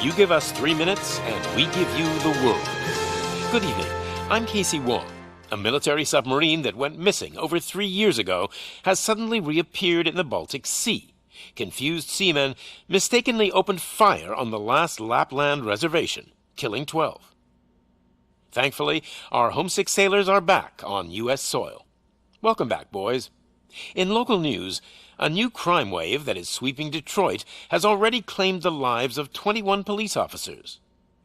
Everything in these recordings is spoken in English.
You give us 3 minutes, and we give you the world. Good evening. I'm Casey Wong. A military submarine that went missing over 3 years ago has suddenly reappeared in the Baltic Sea. Confused seamen mistakenly opened fire on the last Lapland reservation, killing 12. Thankfully, our homesick sailors are back on U.S. soil. Welcome back, boys. In local news, a new crime wave that is sweeping Detroit has already claimed the lives of 21 police officers.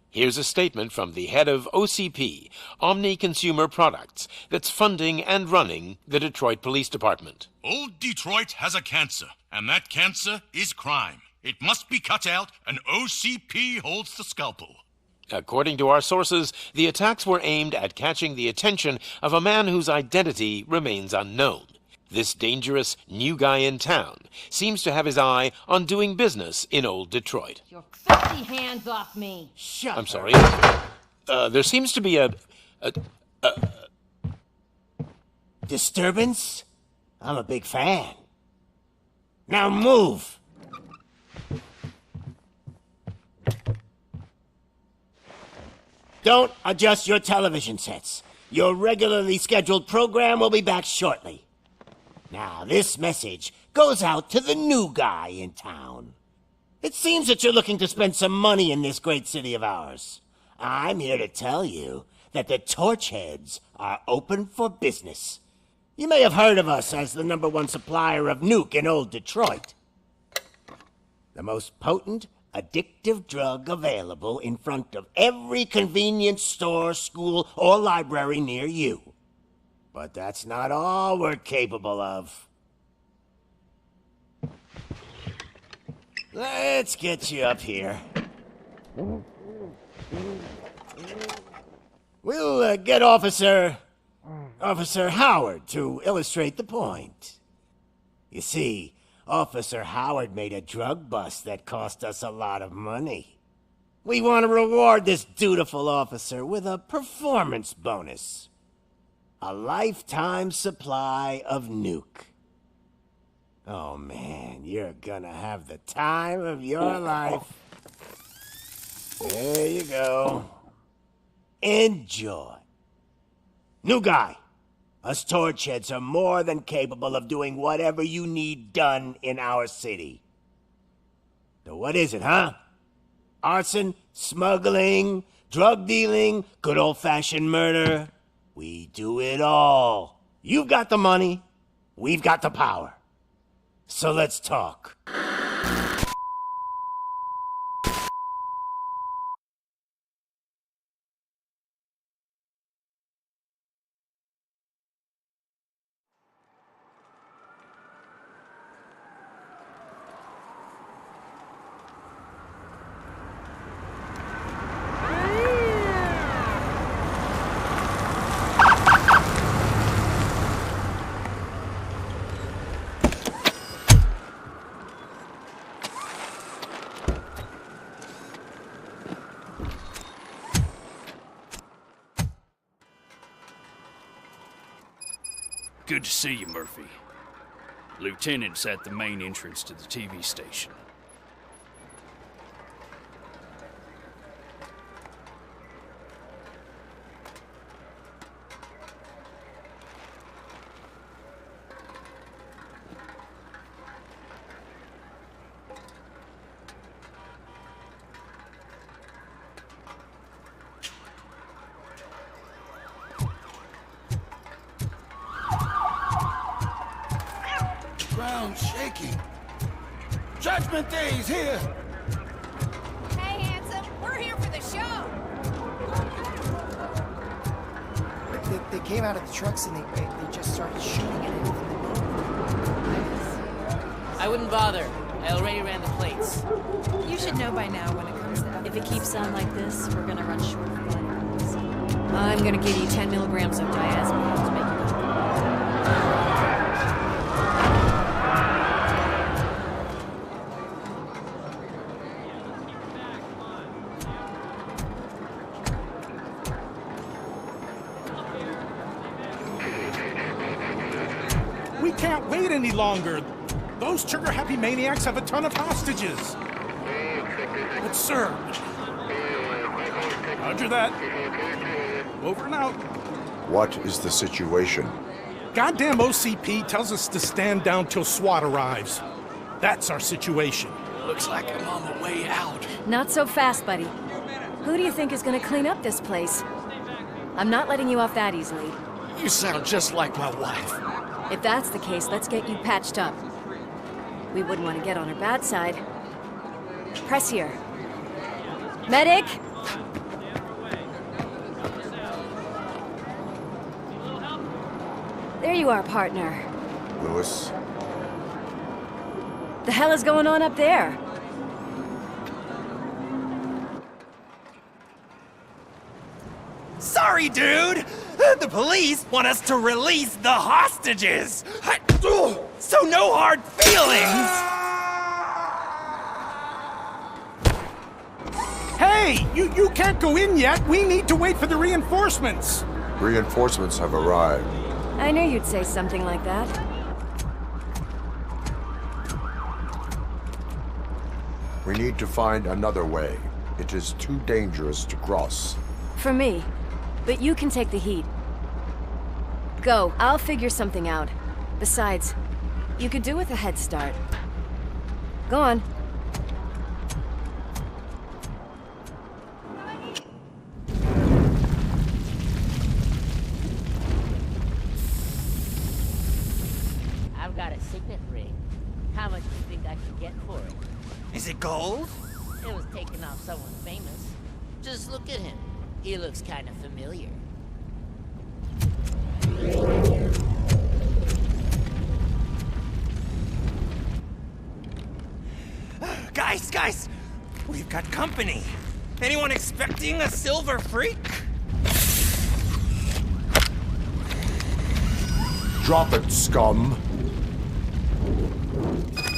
Here's a statement from the head of OCP, Omni Consumer Products, that's funding and running the Detroit Police Department. Old Detroit has a cancer, and that cancer is crime. It must be cut out, and OCP holds the scalpel. According to our sources, the attacks were aimed at catching the attention of a man whose identity remains unknown. This dangerous new guy in town seems to have his eye on doing business in old Detroit. Your filthy hands off me! Shut I'm up. sorry. There seems to be a Disturbance? I'm a big fan. Now move! Don't adjust your television sets. Your regularly scheduled program will be back shortly. Now, this message goes out to the new guy in town. It seems that you're looking to spend some money in this great city of ours. I'm here to tell you that the Torchheads are open for business. You may have heard of us as the #1 supplier of nuke in old Detroit. The most potent, addictive drug available in front of every convenience store, school, or library near you. But that's not all we're capable of. Let's get you up here. We'll get Officer Howard to illustrate the point. You see, Officer Howard made a drug bust that cost us a lot of money. We want to reward this dutiful officer with a performance bonus. A lifetime supply of nuke. Oh man, you're gonna have the time of your life. There you go. Enjoy. New guy. Us Torchheads are more than capable of doing whatever you need done in our city. So what is it, huh? Arson, smuggling, drug dealing, good old-fashioned murder. We do it all. You've got the money, we've got the power. So let's talk. Good to see you, Murphy. Lieutenant's at the main entrance to the TV station. Ground shaking. Judgment Day is here. Hey, handsome, we're here for the show. They came out of the trucks and they just started shooting at anything. I wouldn't bother. I already ran the plates. You should know by now when it comes to If it keeps on like this, we're gonna run short of blood. I'm gonna give you 10 milligrams of diazepam to make you We can't wait any longer. Those trigger-happy maniacs have a ton of hostages. But sir, Roger that. Over and out. What is the situation? Goddamn OCP tells us to stand down till SWAT arrives. That's our situation. Looks like I'm on the way out. Not so fast, buddy. Who do you think is gonna clean up this place? I'm not letting you off that easily. You sound just like my wife. If that's the case, let's get you patched up. We wouldn't want to get on her bad side. Press here. Medic! There you are, partner. Lewis? The hell is going on up there? Sorry, dude! The police want us to release the hostages! So no hard feelings! Hey! You can't go in yet! We need to wait for the reinforcements! Reinforcements have arrived. I knew you'd say something like that. We need to find another way. It is too dangerous to cross. For me. But you can take the heat. Go. I'll figure something out. Besides, you could do with a head start. Go on. I've got a signet ring. How much do you think I could get for it? Is it gold? It was taken off someone famous. Just look at him. He looks kind of familiar. Guys! We've got company. Anyone expecting a silver freak? Drop it, scum!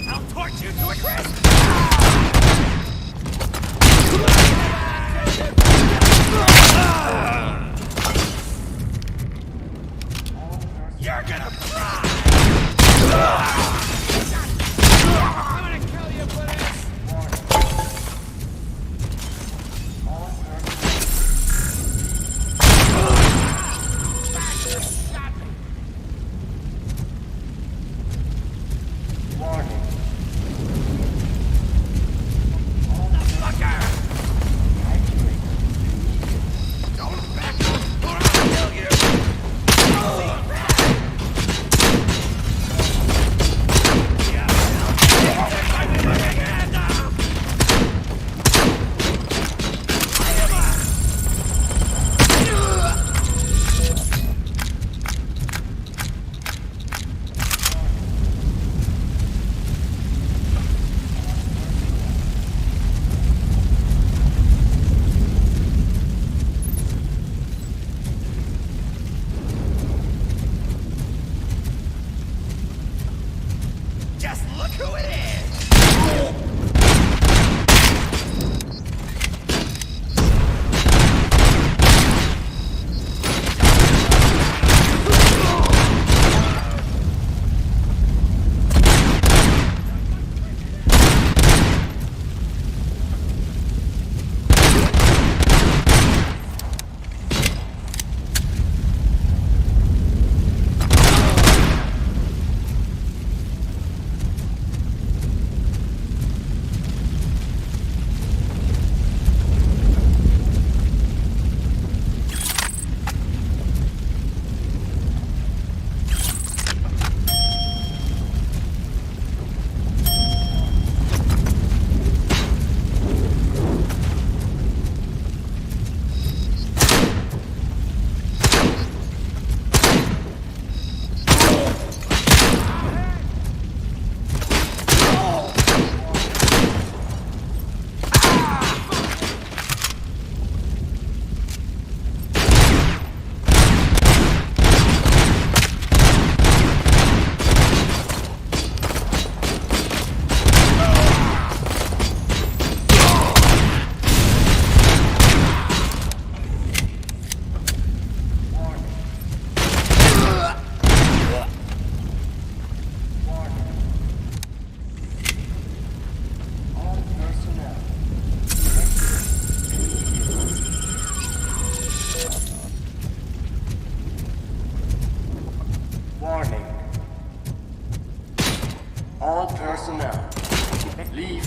I'll torch you to a crisp! You're gonna cry! I'm gonna kill you for this! Warning. All personnel, leave.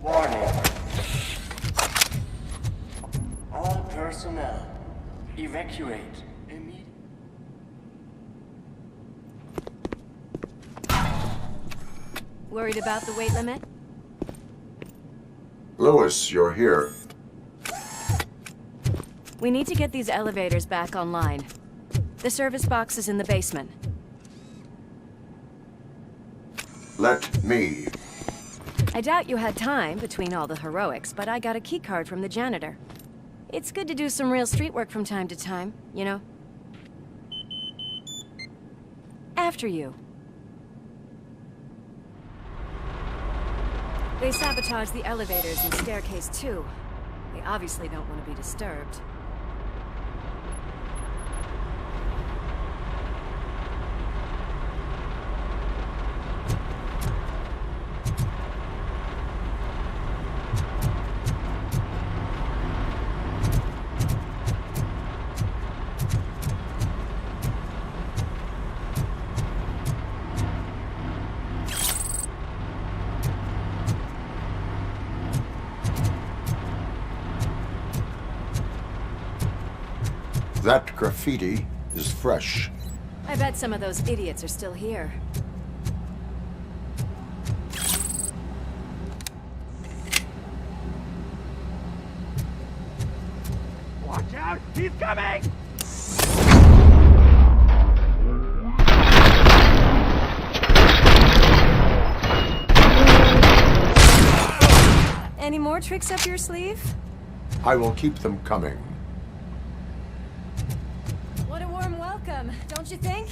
Warning. All personnel, evacuate immediately. Worried about the weight limit? Lewis, you're here. We need to get these elevators back online. The service box is in the basement. Let me. I doubt you had time between all the heroics, but I got a keycard from the janitor. It's good to do some real street work from time to time, you know? After you. They sabotaged the elevators and staircase too. They obviously don't want to be disturbed. That graffiti is fresh. I bet some of those idiots are still here. Watch out! He's coming! Any more tricks up your sleeve? I will keep them coming. What a warm welcome, don't you think?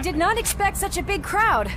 did not expect such a big crowd.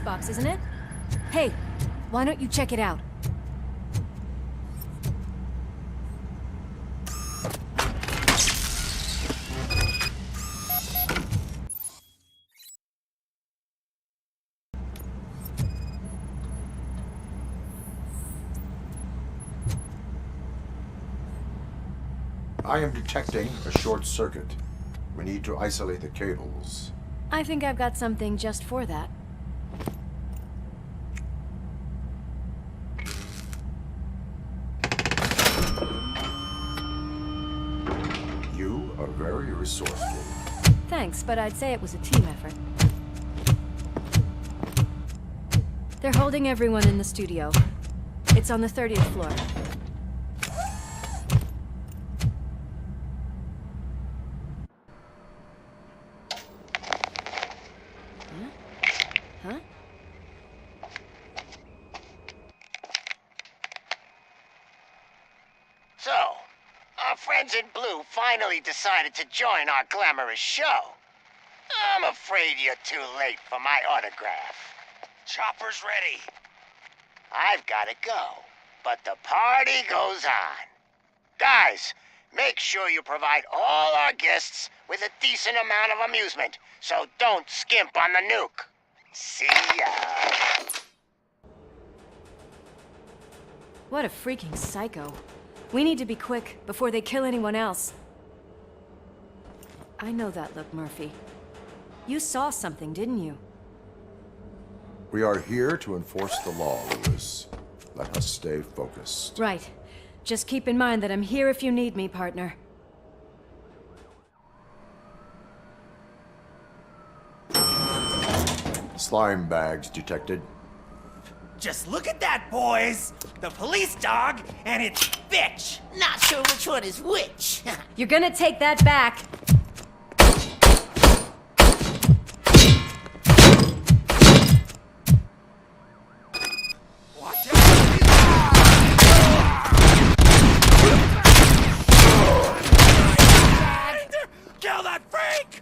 Box, isn't it? Hey, why don't you check it out? I am detecting a short circuit. We need to isolate the cables. I think I've got something just for that. You are very resourceful. Thanks, but I'd say it was a team effort. They're holding everyone in the studio. It's on the 30th floor. Huh? So, our friends in blue finally decided to join our glamorous show. I'm afraid you're too late for my autograph. Chopper's ready. I've got to go, but the party goes on. Guys, make sure you provide all our guests with a decent amount of amusement, so don't skimp on the nuke. See ya. What a freaking psycho. We need to be quick before they kill anyone else. I know that look, Murphy. You saw something, didn't you? We are here to enforce the law, Lewis. Let us stay focused. Right. Just keep in mind that I'm here if you need me, partner. Slime bags detected. Just look at that, boys! The police dog and its bitch! Not sure which one is which. You're gonna take that back. Watch out! Kill that freak!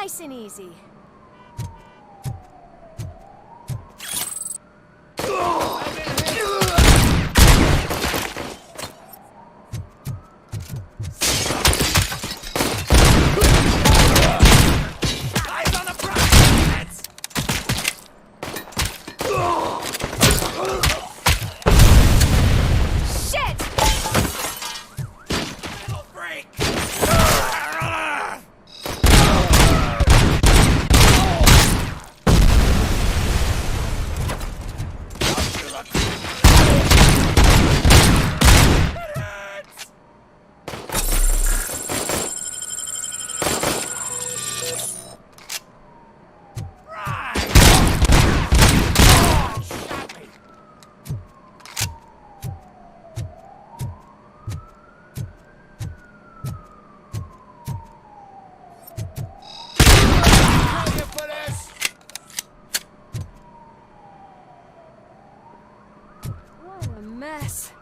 Nice and easy. What a mess.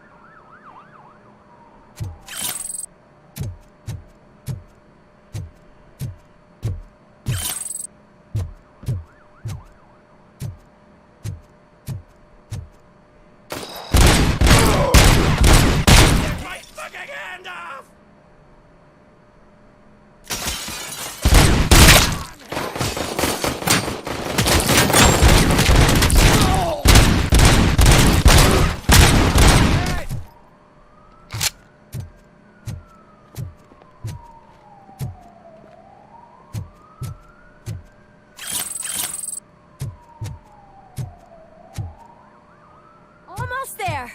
Almost there.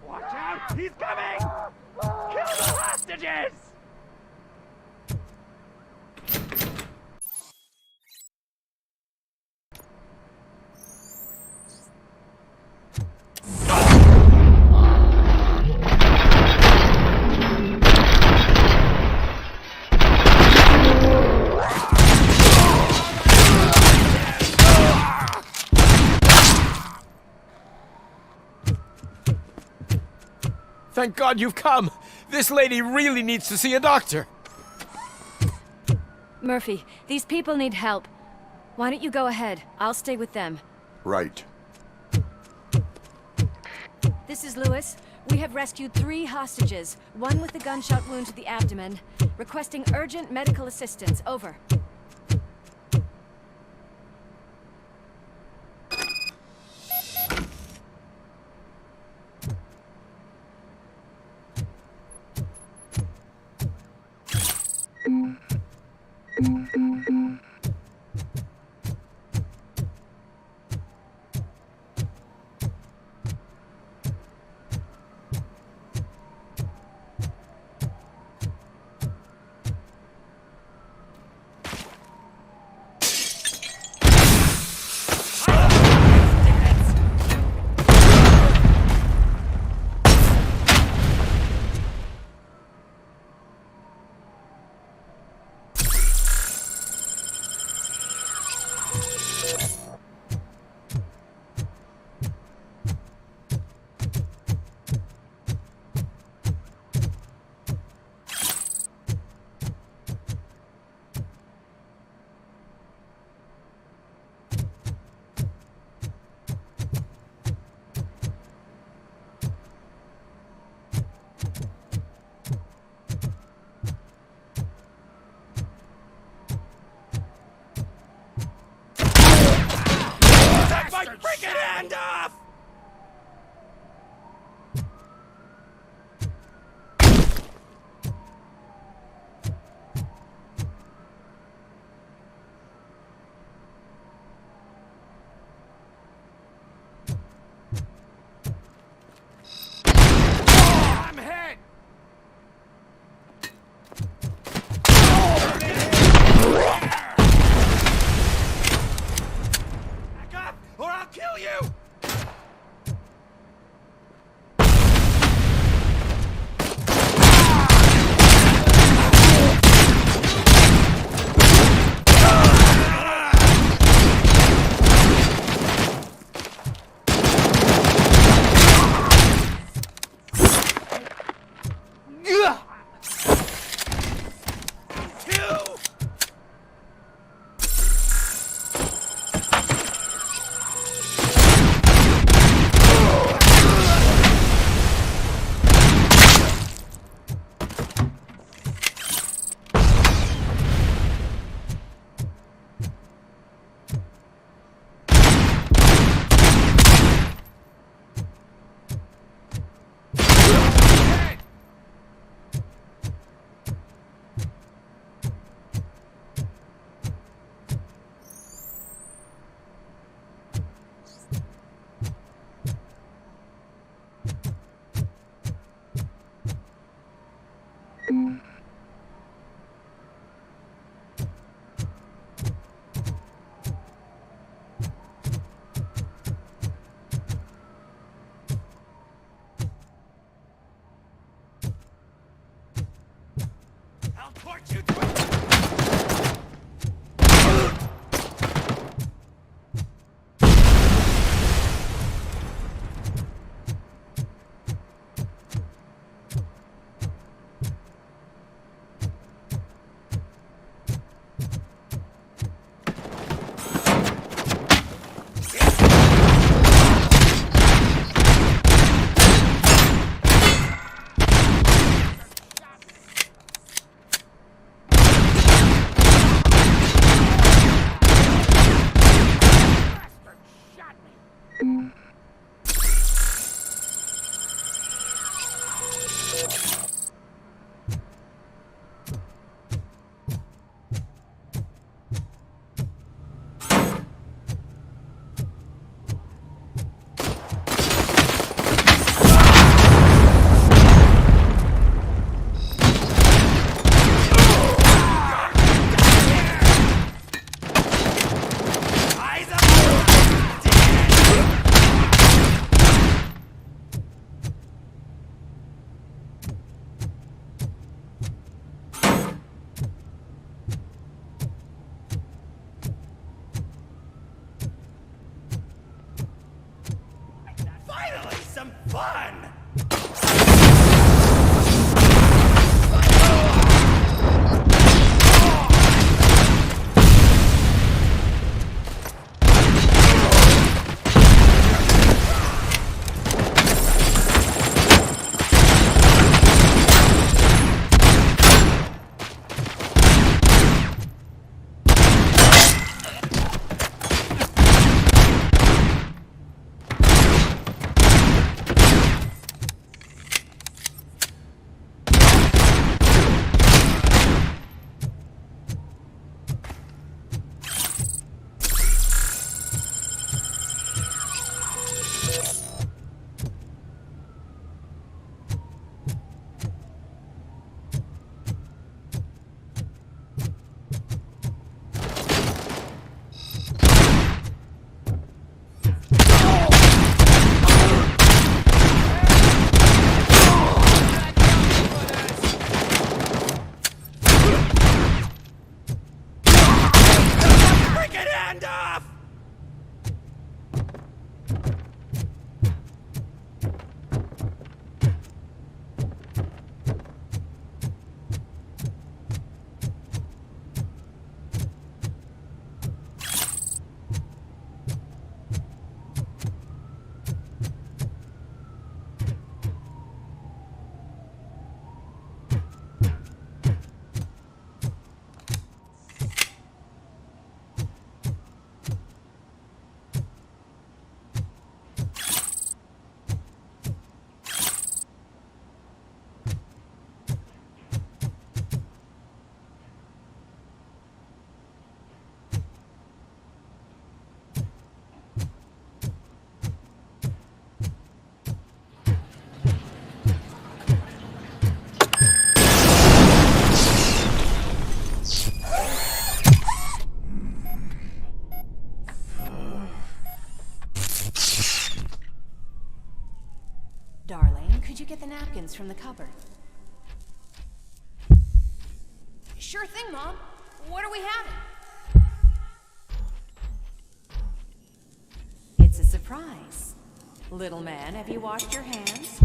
Watch out! He's coming! Kill the hostages! Thank God you've come! This lady really needs to see a doctor! Murphy, these people need help. Why don't you go ahead? I'll stay with them. Right. This is Lewis. We have rescued 3 hostages, one with a gunshot wound to the abdomen. Requesting urgent medical assistance. Over. Could you get the napkins from the cupboard? Sure thing, Mom. What are we having? It's a surprise. Little man, have you washed your hands?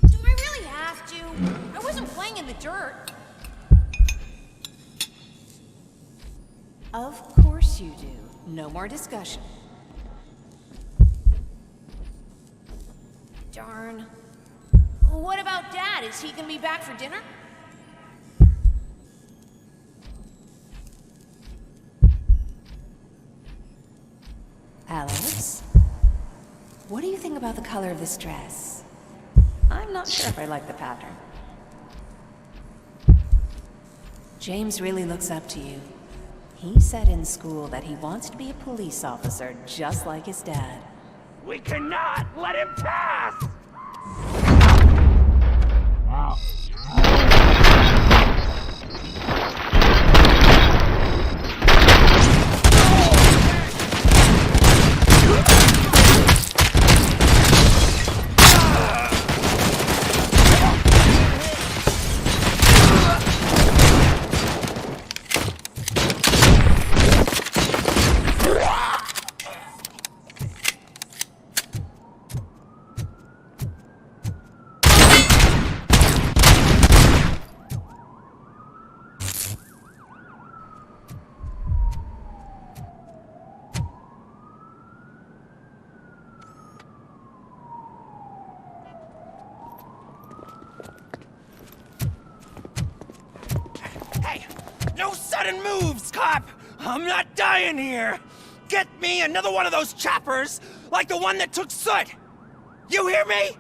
Do I really have to? I wasn't playing in the dirt. Of course you do. No more discussion. Darn. What about Dad? Is he gonna be back for dinner? Alex? What do you think about the color of this dress? I'm not sure if I like the pattern. James really looks up to you. He said in school that he wants to be a police officer just like his dad. We cannot let him pass! No sudden moves, cop! I'm not dying here! Get me another one of those choppers, like the one that took Soot! You hear me?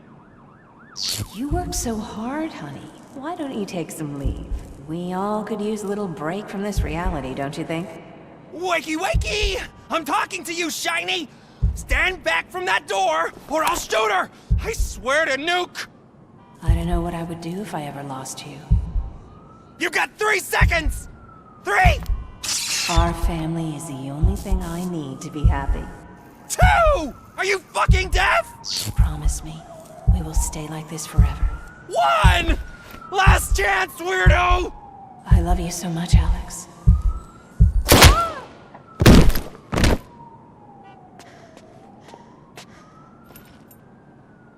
You work so hard, honey. Why don't you take some leave? We all could use a little break from this reality, don't you think? Wakey, wakey! I'm talking to you, Shiny! Stand back from that door, or I'll shoot her! I swear to nuke! I don't know what I would do if I ever lost you. You got 3 seconds! 3! Our family is the only thing I need to be happy. 2! Are you fucking deaf? Promise me, we will stay like this forever. 1! Last chance, weirdo! I love you so much, Alex.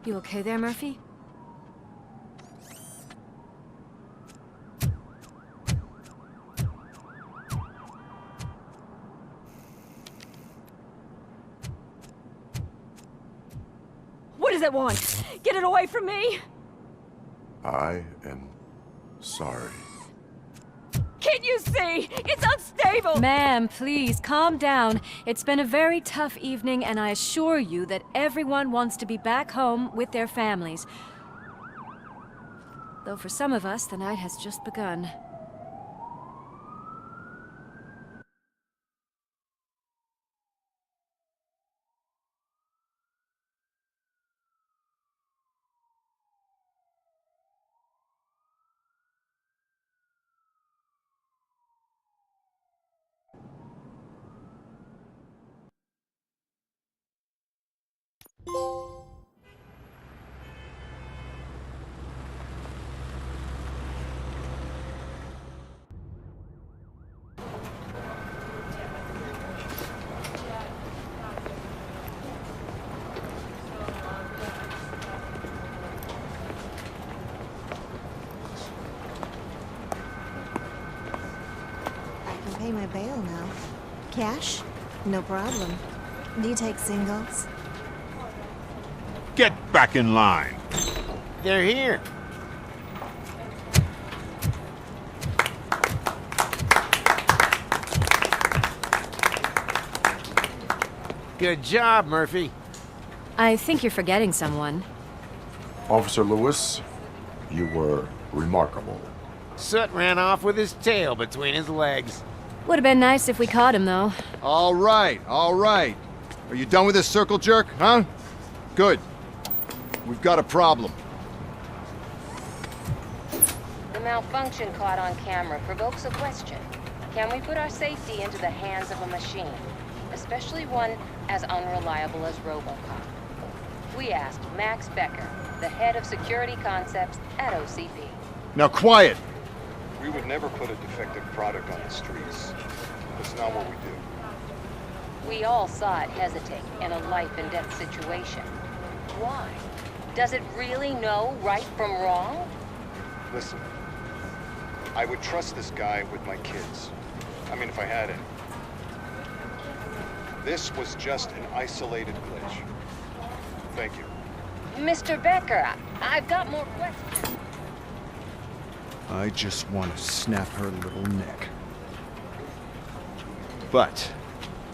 You okay there, Murphy? What does it want? Get it away from me! I am sorry. Can't you see? It's unstable! Ma'am, please, calm down. It's been a very tough evening, and I assure you that everyone wants to be back home with their families. Though for some of us, the night has just begun. Pay my bail now. Cash? No problem. Do you take singles? Get back in line. They're here. Good job, Murphy. I think you're forgetting someone. Officer Lewis, you were remarkable. Soot ran off with his tail between his legs. Would have been nice if we caught him, though. All right, all right. Are you done with this circle jerk, huh? Good. We've got a problem. The malfunction caught on camera provokes a question. Can we put our safety into the hands of a machine, especially one as unreliable as Robocop? We asked Max Becker, the head of security concepts at OCP. Now quiet! We would never put a defective product on the streets. That's not what we do. We all saw it hesitate in a life-and-death situation. Why? Does it really know right from wrong? Listen, I would trust this guy with my kids. I mean, if I had any. This was just an isolated glitch. Thank you. Mr. Becker, I've got more questions. I just want to snap her little neck. But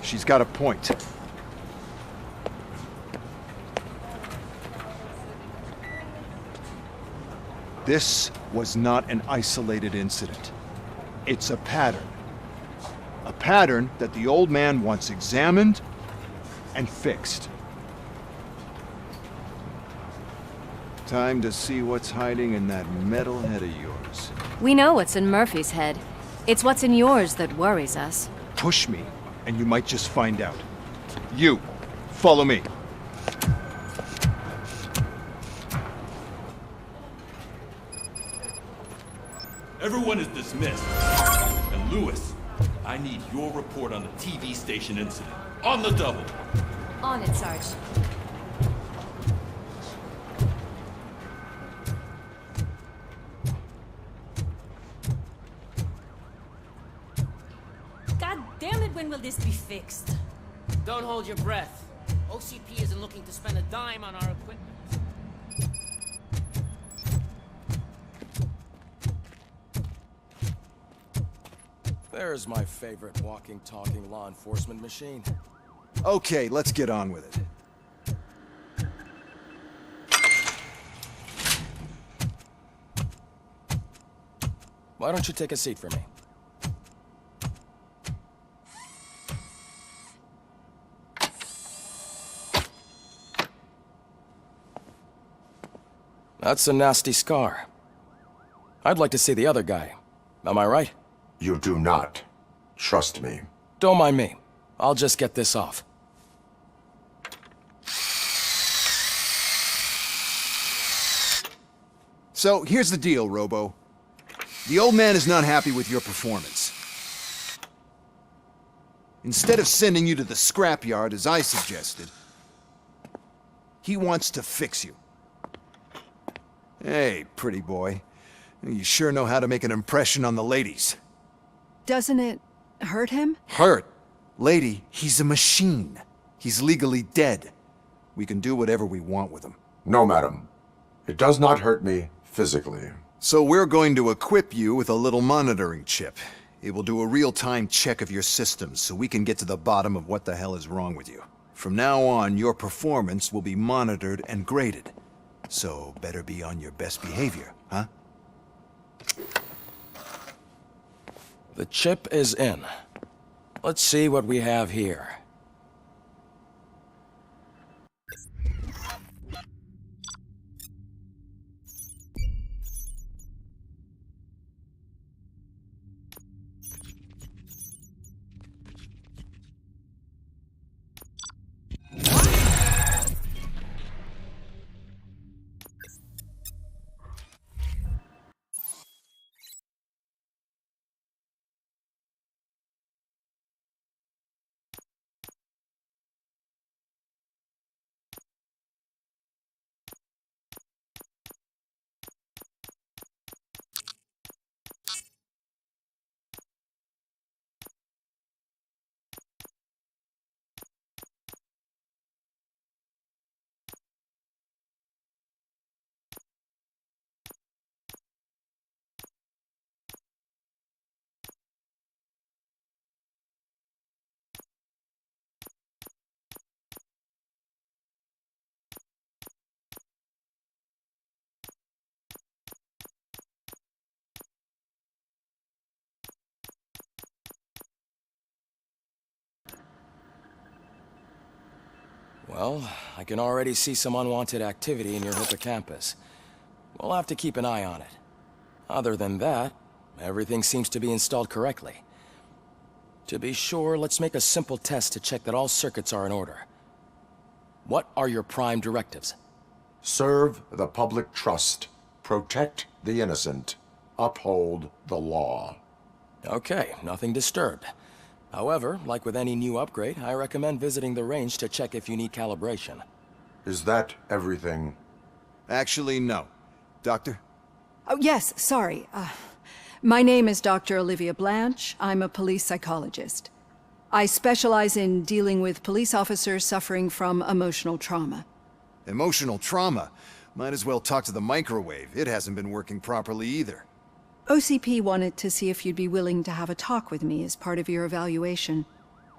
she's got a point. This was not an isolated incident. It's a pattern. A pattern that the old man wants examined and fixed. Time to see what's hiding in that metal head of yours. We know what's in Murphy's head. It's what's in yours that worries us. Push me, and you might just find out. You, follow me. Everyone is dismissed. And Lewis, I need your report on the TV station incident. On the double. On it, Sarge. God damn it, when will this be fixed? Don't hold your breath. OCP isn't looking to spend a dime on our equipment. There's my favorite walking, talking law enforcement machine. Okay, let's get on with it. Why don't you take a seat for me? That's a nasty scar. I'd like to see the other guy. Am I right? You do not. Trust me. Don't mind me. I'll just get this off. So, here's the deal, Robo. The old man is not happy with your performance. Instead of sending you to the scrapyard, as I suggested, he wants to fix you. Hey, pretty boy. You sure know how to make an impression on the ladies. Doesn't it hurt him? Hurt? Lady, he's a machine. He's legally dead. We can do whatever we want with him. No, madam. It does not hurt me physically. So we're going to equip you with a little monitoring chip. It will do a real-time check of your systems so we can get to the bottom of what the hell is wrong with you. From now on, your performance will be monitored and graded. So better be on your best behavior, huh? The chip is in. Let's see what we have here. Well, I can already see some unwanted activity in your hippocampus. We'll have to keep an eye on it. Other than that, everything seems to be installed correctly. To be sure, let's make a simple test to check that all circuits are in order. What are your prime directives? Serve the public trust. Protect the innocent. Uphold the law. Okay, nothing disturbed. However, like with any new upgrade, I recommend visiting the range to check if you need calibration. Is that everything? Actually, no. Doctor? Oh, yes, sorry. My name is Dr. Olivia Blanche. I'm a police psychologist. I specialize in dealing with police officers suffering from emotional trauma. Emotional trauma? Might as well talk to the microwave. It hasn't been working properly either. OCP wanted to see if you'd be willing to have a talk with me as part of your evaluation.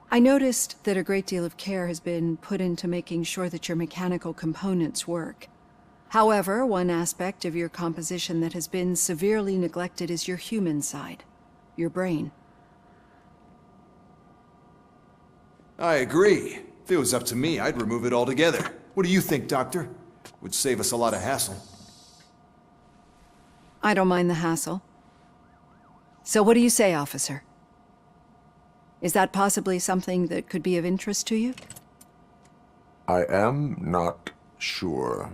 I noticed that a great deal of care has been put into making sure that your mechanical components work. However, one aspect of your composition that has been severely neglected is your human side, your brain. I agree. If it was up to me, I'd remove it altogether. What do you think, Doctor? Would save us a lot of hassle. I don't mind the hassle. So what do you say, officer? Is that possibly something that could be of interest to you? I am not sure.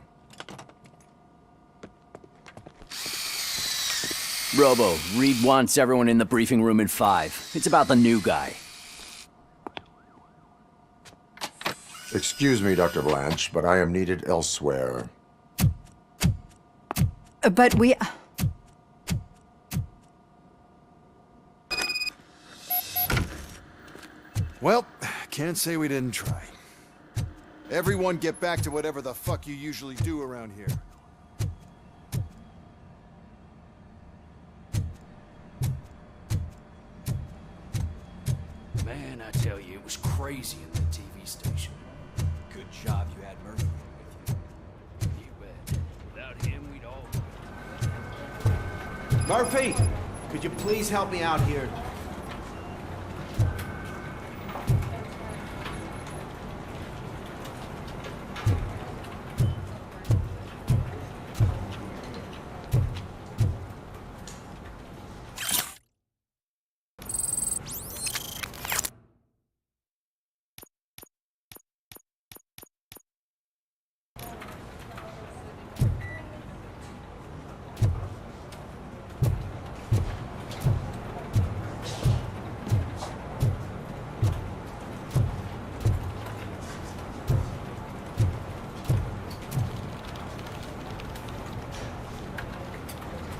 Robo, Reed wants everyone in the briefing room in 5. It's about the new guy. Excuse me, Dr. Blanche, but I am needed elsewhere. But we... Well, can't say we didn't try. Everyone get back to whatever the fuck you usually do around here. Man, I tell you, it was crazy at the TV station. Good job you had Murphy with you. You bet. Without him, we'd all... Murphy! Could you please help me out here?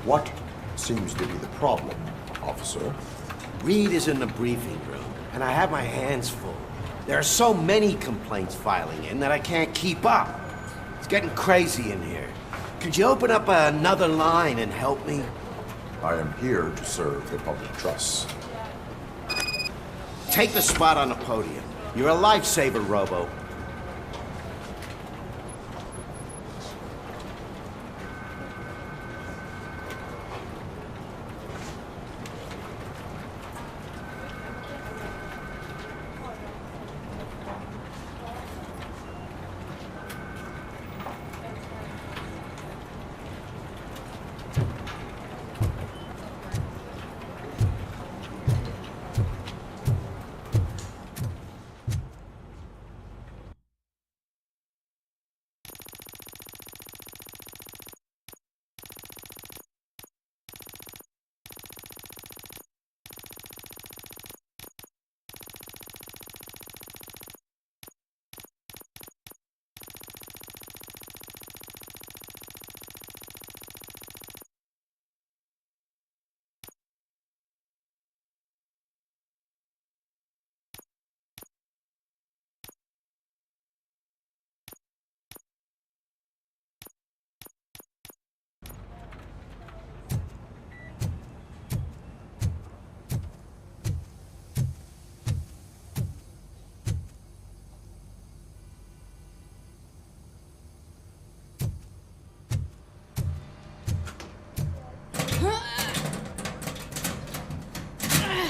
What seems to be the problem, officer? Reed is in the briefing room, and I have my hands full. There are so many complaints filing in that I can't keep up. It's getting crazy in here. Could you open up another line and help me? I am here to serve the public trust. Take the spot on the podium. You're a lifesaver, Robo.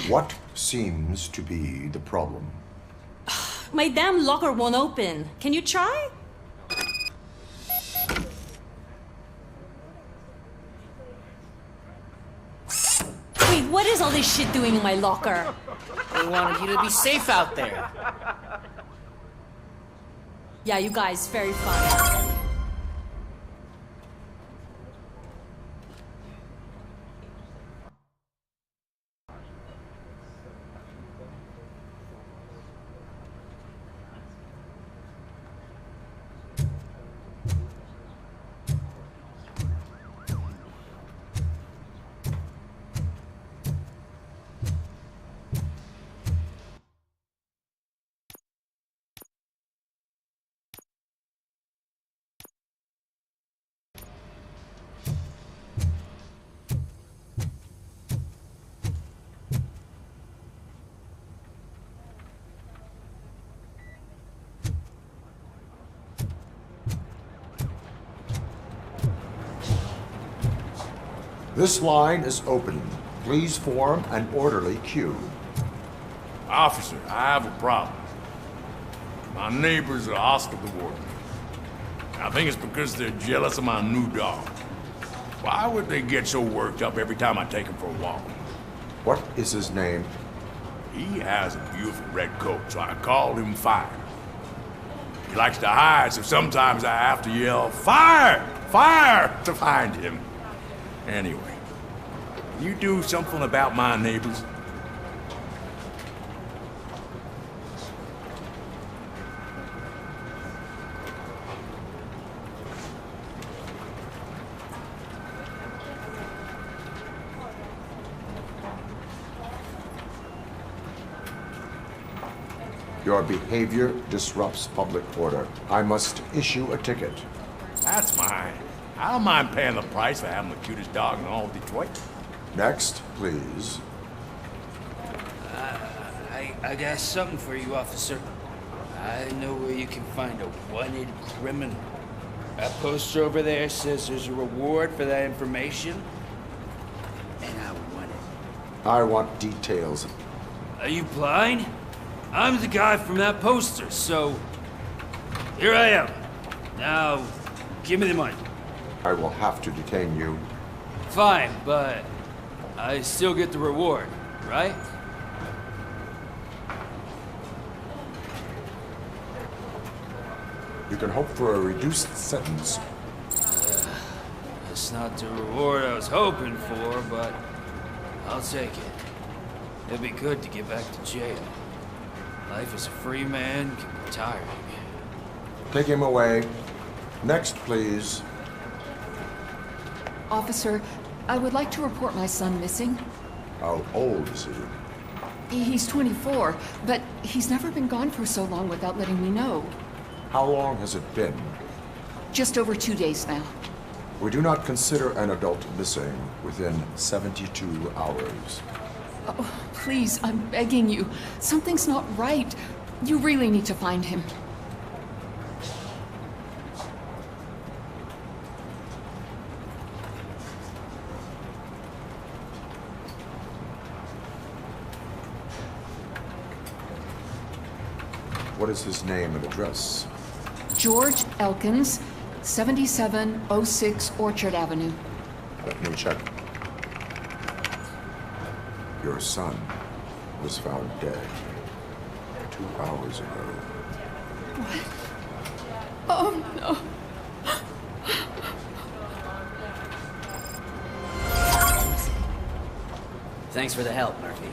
What seems to be the problem? My damn locker won't open. Can you try? Wait, what is all this shit doing in my locker? They wanted you to be safe out there. Yeah, you guys, very fun. This line is open. Please form an orderly queue. Officer, I have a problem. My neighbors are hostile toward me. I think it's because they're jealous of my new dog. Why would they get so worked up every time I take him for a walk? What is his name? He has a beautiful red coat, so I called him Fire. He likes to hide, so sometimes I have to yell, "Fire! Fire!" to find him. Anyway, you do something about my neighbors? Your behavior disrupts public order. I must issue a ticket. That's mine. I don't mind paying the price for having the cutest dog in all of Detroit. Next, please. I got something for you, officer. I know where you can find a wanted criminal. That poster over there says there's a reward for that information, and I want it. I want details. Are you blind? I'm the guy from that poster, so here I am. Now, give me the money. I will have to detain you. Fine, but I still get the reward, right? You can hope for a reduced sentence. That's not the reward I was hoping for, but I'll take it. It'll be good to get back to jail. Life as a free man can be tiring. Take him away. Next, please. Officer, I would like to report my son missing. How old is he? He's 24, but he's never been gone for so long without letting me know. How long has it been? Just over 2 days now. We do not consider an adult missing within 72 hours. Oh, please, I'm begging you. Something's not right. You really need to find him. What is his name and address? George Elkins, 7706 Orchard Avenue. Let me check. Your son was found dead 2 hours ago. What? Oh, no. Thanks for the help, Murphy.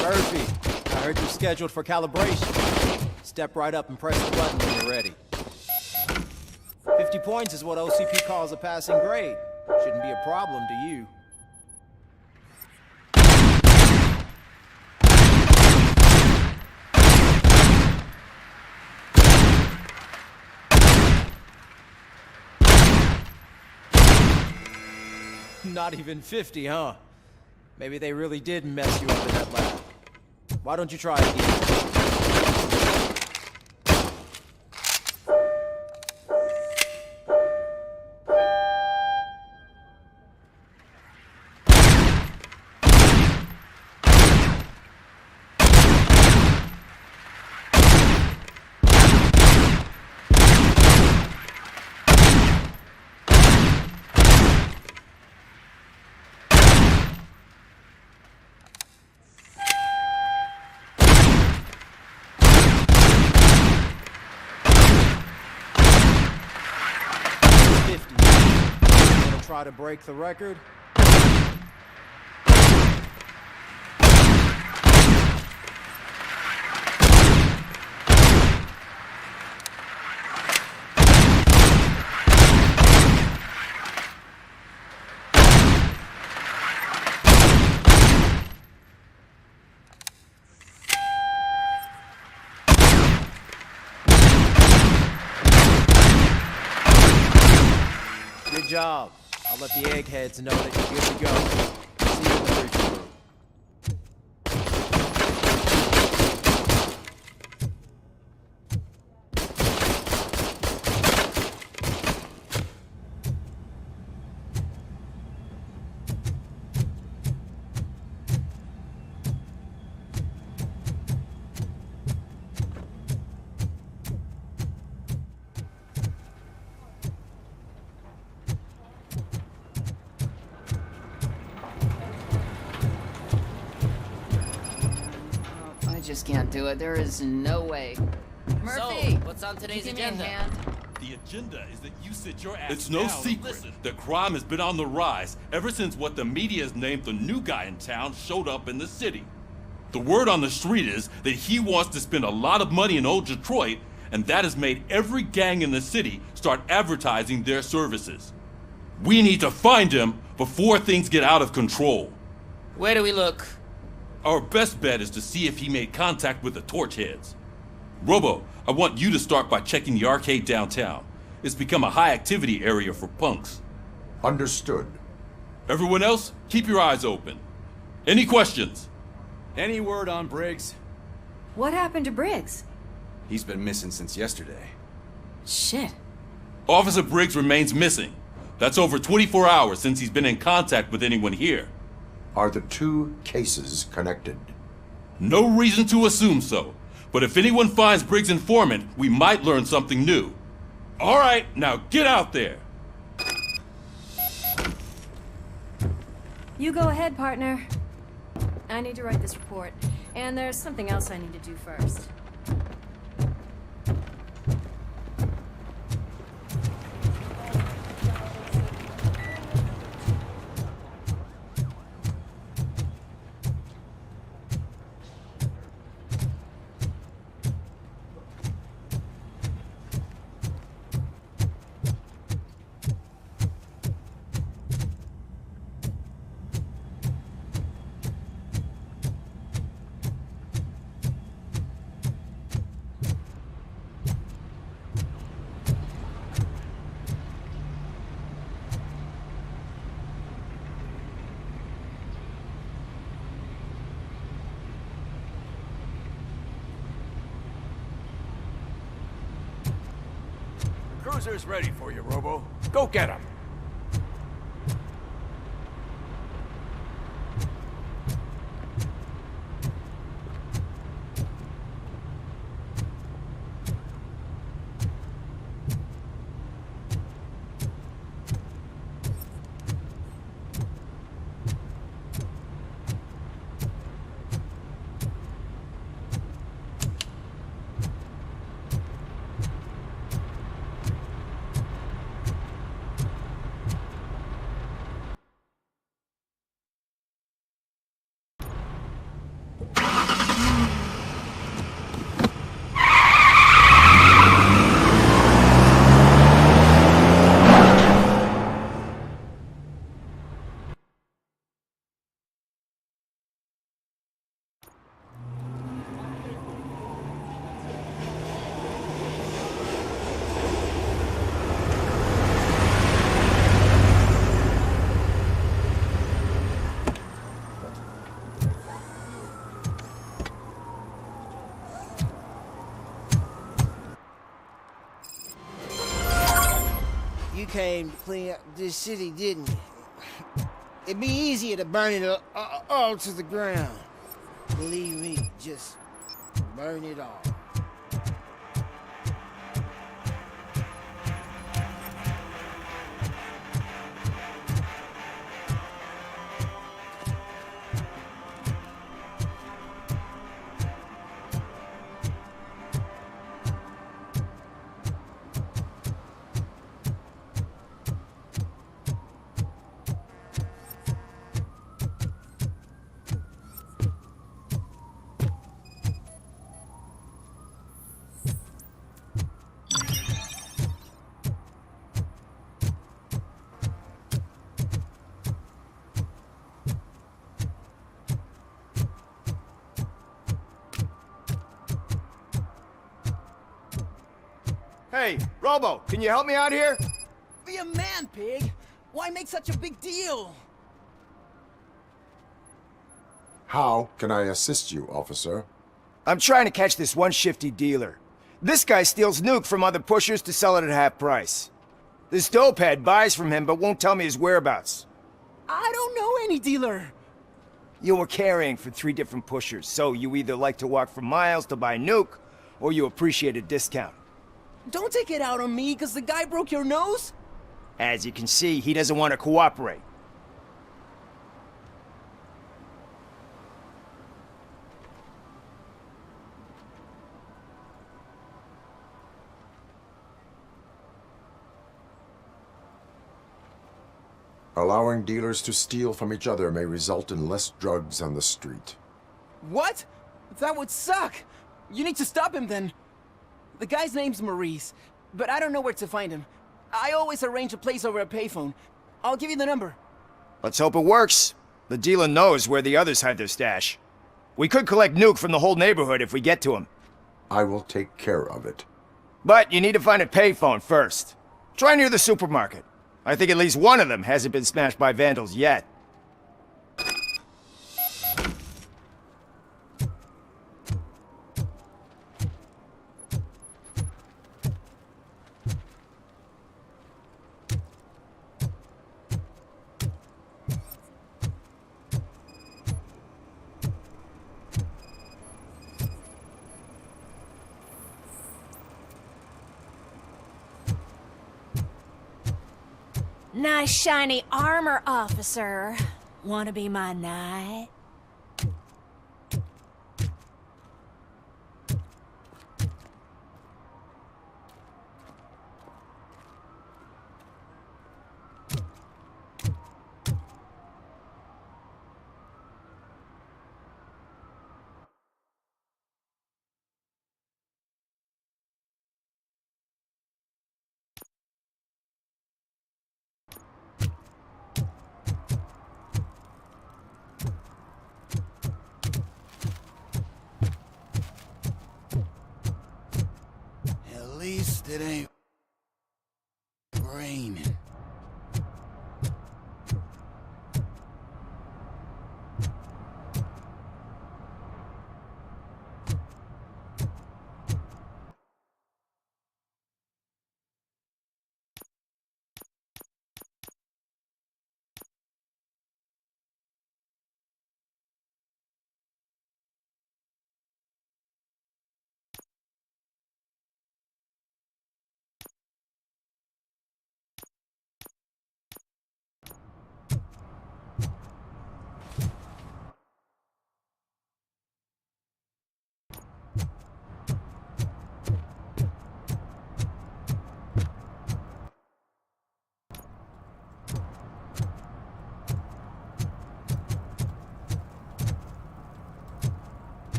Murphy, I heard you're scheduled for calibration. Step right up and press the button when you're ready. 50 points is what OCP calls a passing grade. Shouldn't be a problem to you. Not even 50, huh? Maybe they really did mess you up in that lab. Why don't you try again? Try to break the record. Good job. I'll let the eggheads know that you're good to go. See you in the briefing room. I just can't do it. There is no way. Murphy! So, what's on today's agenda? The agenda is that you sit your ass It's no down secret and listen. that crime has been on the rise ever since what the media has named the new guy in town showed up in the city. The word on the street is that he wants to spend a lot of money in old Detroit, and that has made every gang in the city start advertising their services. We need to find him before things get out of control. Where do we look? Our best bet is to see if he made contact with the Torchheads. Robo, I want you to start by checking the arcade downtown. It's become a high-activity area for punks. Understood. Everyone else, keep your eyes open. Any questions? Any word on Briggs? What happened to Briggs? He's been missing since yesterday. Shit. Officer Briggs remains missing. That's over 24 hours since he's been in contact with anyone here. Are the two cases connected? No reason to assume so. But if anyone finds Briggs' informant, we might learn something new. All right, now get out there. You go ahead, partner. I need to write this report, and there's something else I need to do first. Cruiser's ready for you, Robo. Go get him. You came to clean up this city, didn't you? It'd be easier to burn it all to the ground. Believe me, just burn it all. Hey, Robo, can you help me out here? Be a man, pig! Why make such a big deal? How can I assist you, officer? I'm trying to catch this one shifty dealer. This guy steals nuke from other pushers to sell it at half price. This dopehead buys from him but won't tell me his whereabouts. I don't know any dealer. You were carrying for 3 different pushers, so you either like to walk for miles to buy nuke, or you appreciate a discount. Don't take it out on me, because the guy broke your nose? As you can see, he doesn't want to cooperate. Allowing dealers to steal from each other may result in less drugs on the street. What? That would suck! You need to stop him then. The guy's name's Maurice, but I don't know where to find him. I always arrange a place over a payphone. I'll give you the number. Let's hope it works. The dealer knows where the others hide their stash. We could collect Nuke from the whole neighborhood if we get to him. I will take care of it. But you need to find a payphone first. Try near the supermarket. I think at least one of them hasn't been smashed by vandals yet. Nice shiny armor, officer. Wanna be my knight? At least it ain't raining.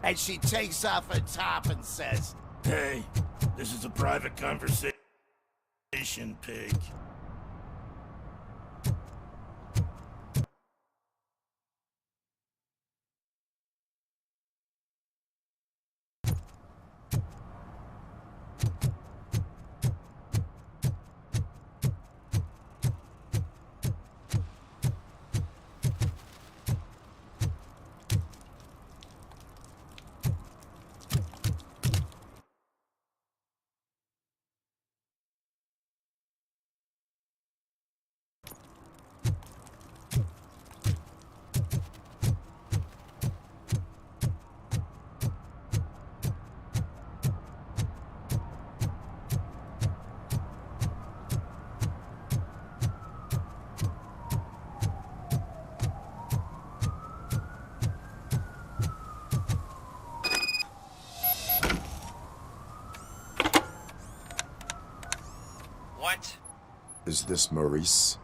And she takes off her top and says, Hey, this is a private conversation, pig. What? Is this Maurice?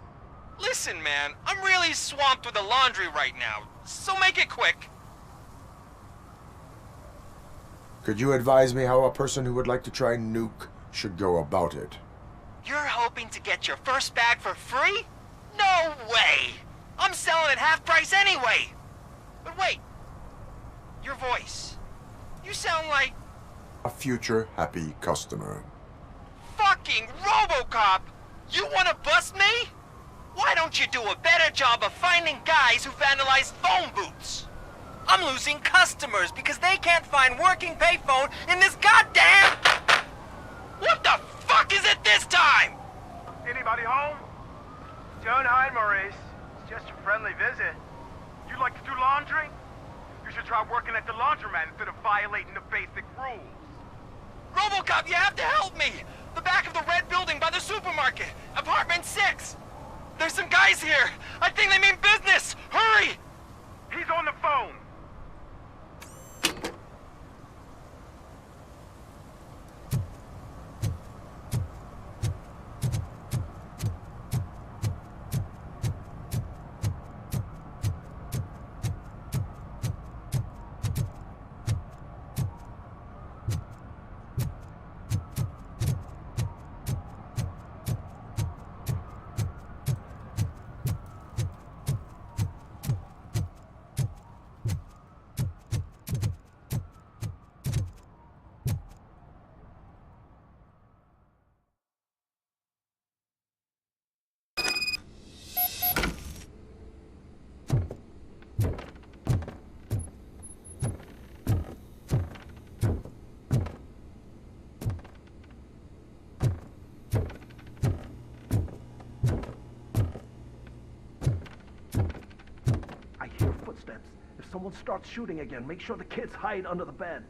Listen, man, I'm really swamped with the laundry right now, so make it quick. Could you advise me how a person who would like to try Nuke should go about it? You're hoping to get your first bag for free? No way! I'm selling at half price anyway! But wait, your voice. You sound like... A future happy customer. fucking Robocop! You wanna bust me? Why don't you do a better job of finding guys who vandalize phone booths? I'm losing customers because they can't find working payphone in this goddamn... What the fuck is it this time? Anybody home? Don't hide, Maurice. It's just a friendly visit. You like to do laundry? You should try working at the laundromat instead of violating the basic rules. Robocop, you have to help me! The back of the red building by the supermarket. Apartment 6. There's some guys here. I think they mean business. Hurry! He's on the phone. Footsteps. If someone starts shooting again, make sure the kids hide under the bed.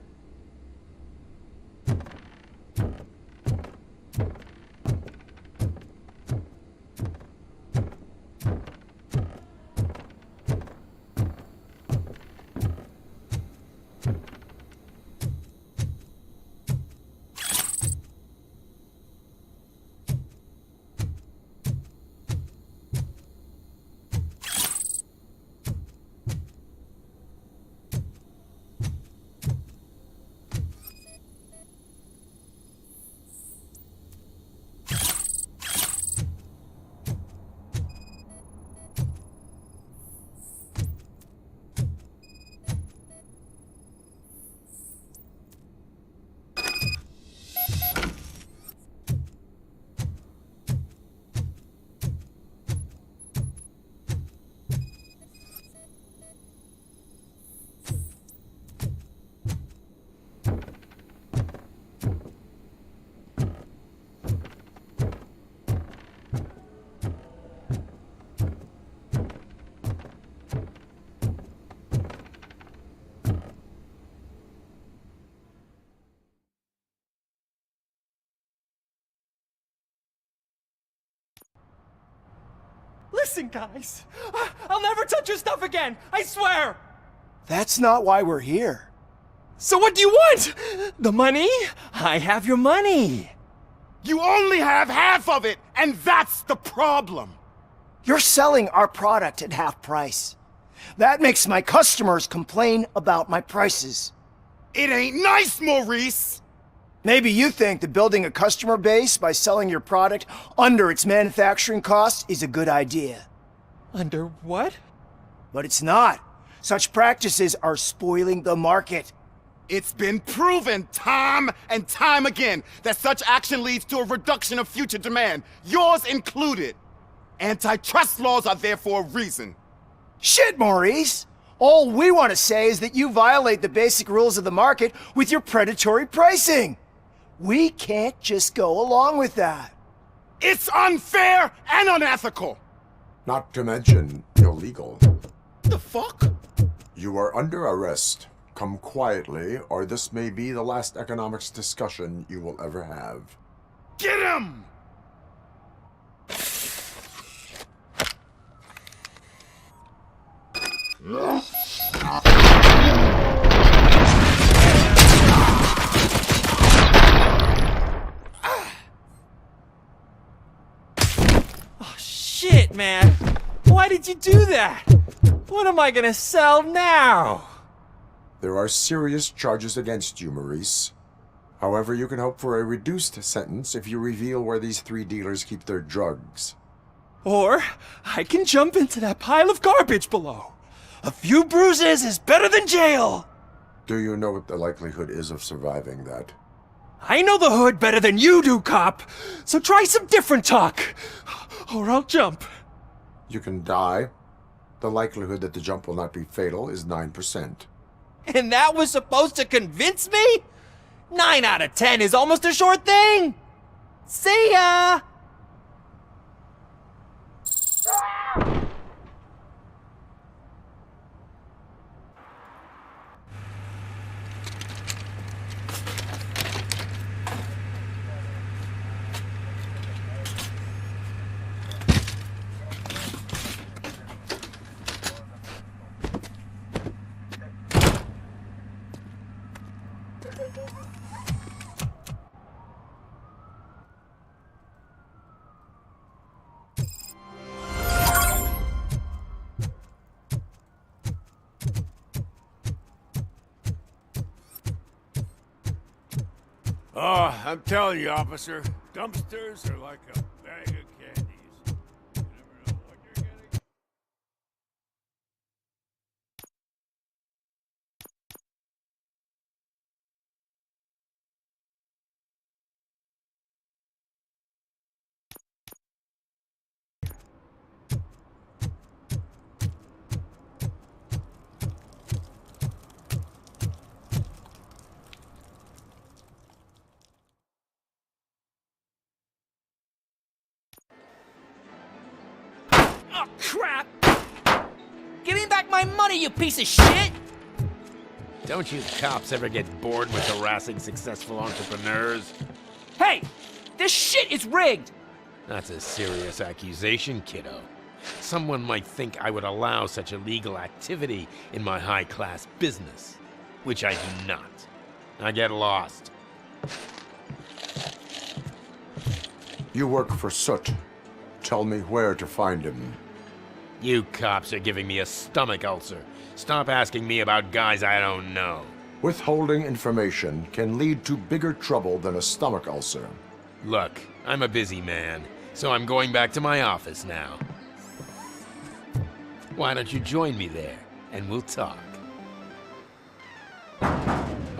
Listen, guys. I'll never touch your stuff again. I swear. That's not why we're here. So what do you want? The money? I have your money. You only have half of it, and that's the problem. You're selling our product at half price. That makes my customers complain about my prices. It ain't nice, Maurice! Maybe you think that building a customer base by selling your product under its manufacturing costs is a good idea. Under what? But it's not. Such practices are spoiling the market. It's been proven time and time again that such action leads to a reduction of future demand, yours included. Antitrust laws are there for a reason. Shit, Maurice! All we want to say is that you violate the basic rules of the market with your predatory pricing. We can't just go along with that. It's unfair and unethical! Not to mention illegal. The fuck? You are under arrest. Come quietly, or this may be the last economics discussion you will ever have. Get him! Oh, shit, man. Why did you do that? What am I gonna sell now? There are serious charges against you, Maurice. However, you can hope for a reduced sentence if you reveal where these 3 dealers keep their drugs. Or I can jump into that pile of garbage below. A few bruises is better than jail. Do you know what the likelihood is of surviving that? I know the hood better than you do, cop. So try some different talk, or I'll jump. You can die. The likelihood that the jump will not be fatal is 9%. And that was supposed to convince me? 9 out of 10 is almost a sure thing. See ya! Oh, I'm telling you, officer, dumpsters are like a bag of candies. You never know what you're getting. Oh, crap! Give me back my money, you piece of shit! Don't you cops ever get bored with harassing successful entrepreneurs? Hey! This shit is rigged! That's a serious accusation, kiddo. Someone might think I would allow such illegal activity in my high-class business, which I do not. I get lost. You work for Soot. Tell me where to find him. You cops are giving me a stomach ulcer. Stop asking me about guys I don't know. Withholding information can lead to bigger trouble than a stomach ulcer. Look, I'm a busy man, so I'm going back to my office now. Why don't you join me there, and we'll talk.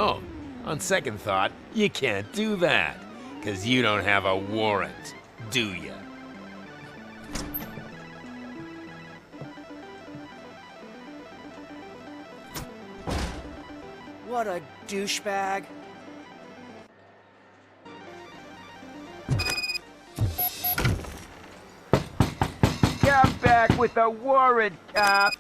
Oh, on second thought, you can't do that, 'cause you don't have a warrant, do ya? What a douchebag. Come back with a warrant, cop.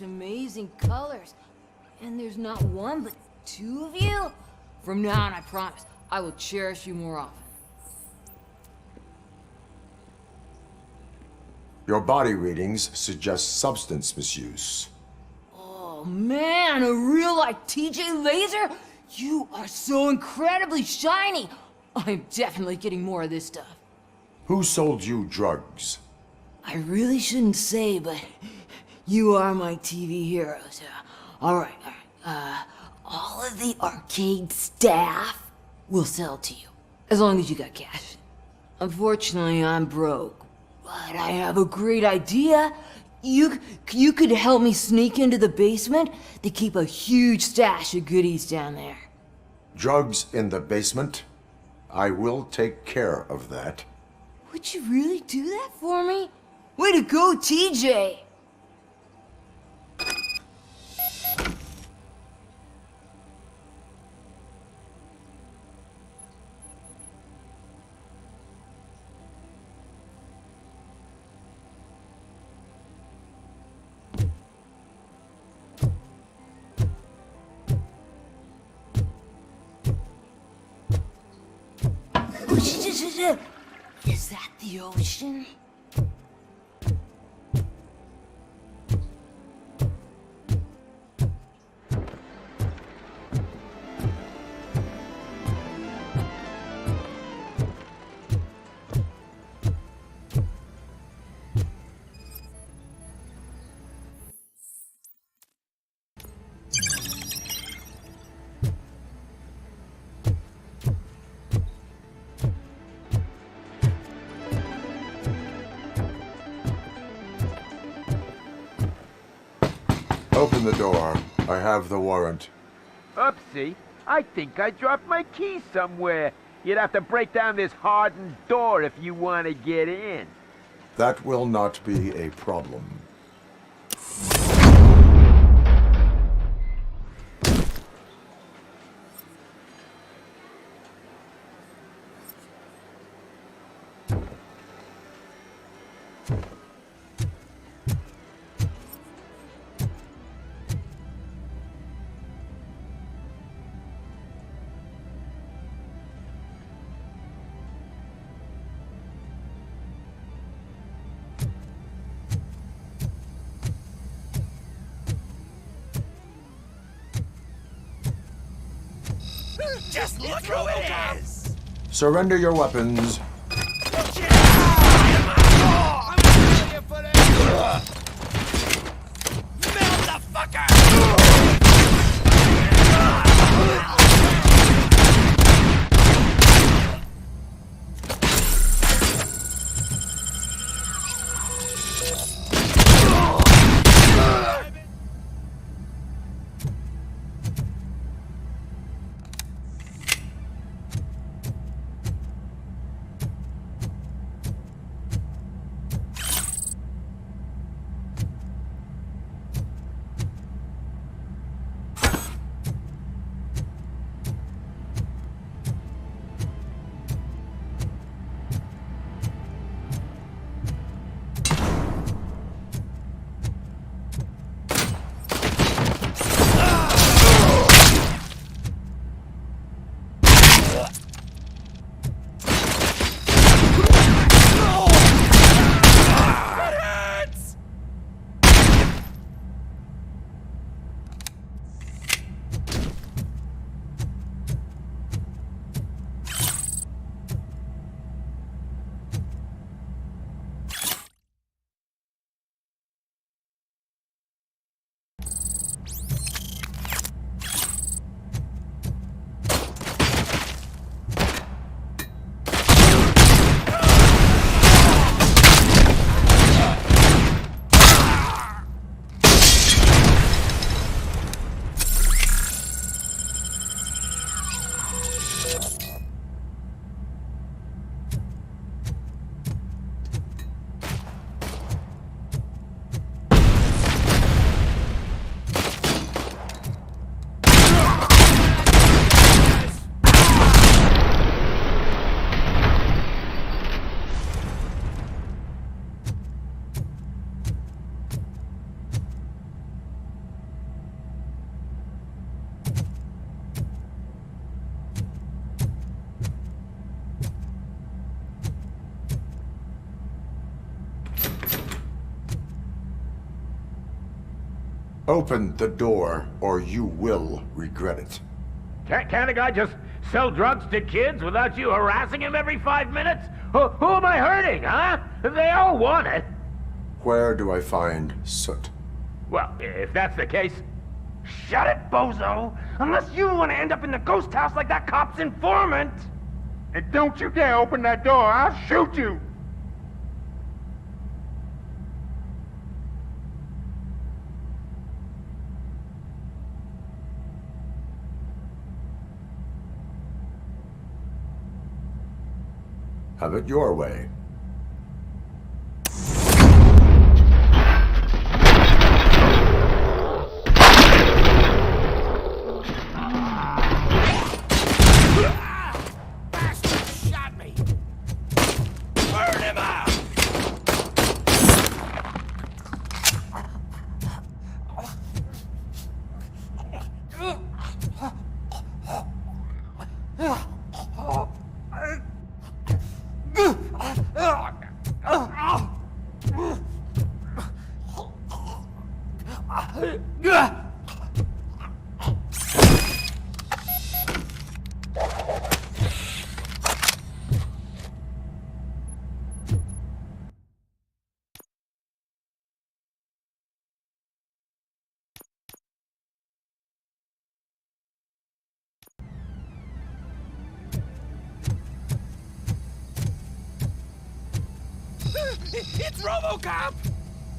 Amazing colors. And there's not one, but two of you? From now on, I promise, I will cherish you more often. Your body readings suggest substance misuse. Oh man, a real like TJ Laser? You are so incredibly shiny. I'm definitely getting more of this stuff. Who sold you drugs? I really shouldn't say, but you are my TV heroes. All right. All of the arcade staff will sell to you, as long as you got cash. Unfortunately, I'm broke, but I have a great idea. You could help me sneak into the basement. They keep a huge stash of goodies down there. Drugs in the basement? I will take care of that. Would you really do that for me? Way to go, TJ! Is that the ocean? Open the door. I have the warrant. Oopsie. I think I dropped my key somewhere. You'd have to break down this hardened door if you want to get in. That will not be a problem. Just look who it is! Surrender your weapons. Open the door, or you will regret it. Can't a guy just sell drugs to kids without you harassing him every 5 minutes? Who am I hurting, huh? They all want it. Where do I find Soot? Well, if that's the case, shut it, bozo! Unless you want to end up in the ghost house like that cop's informant! And don't you dare open that door, I'll shoot you! Have it your way. Bastard shot me! Burn him out! It's Robocop!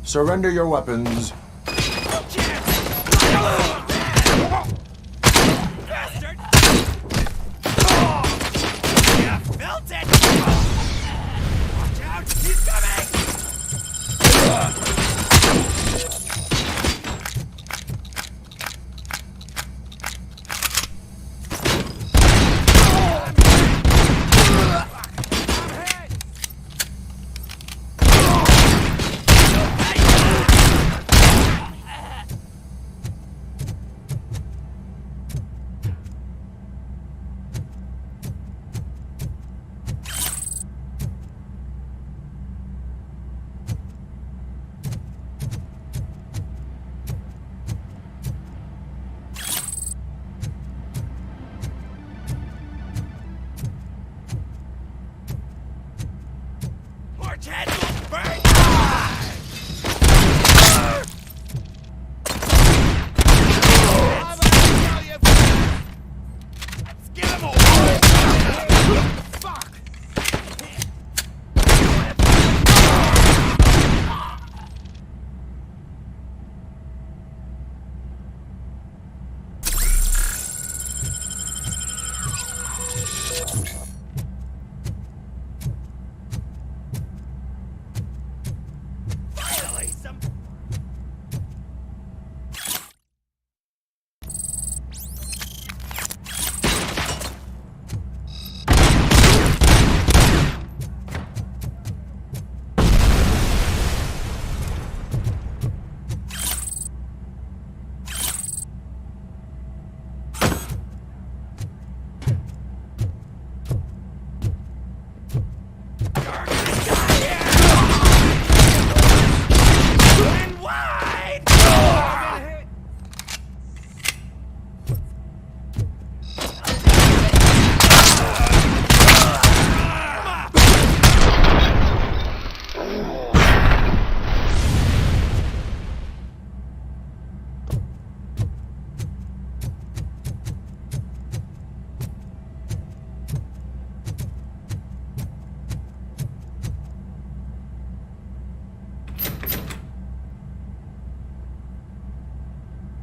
Surrender your weapons. Bastard! You felt it! Watch out! He's coming!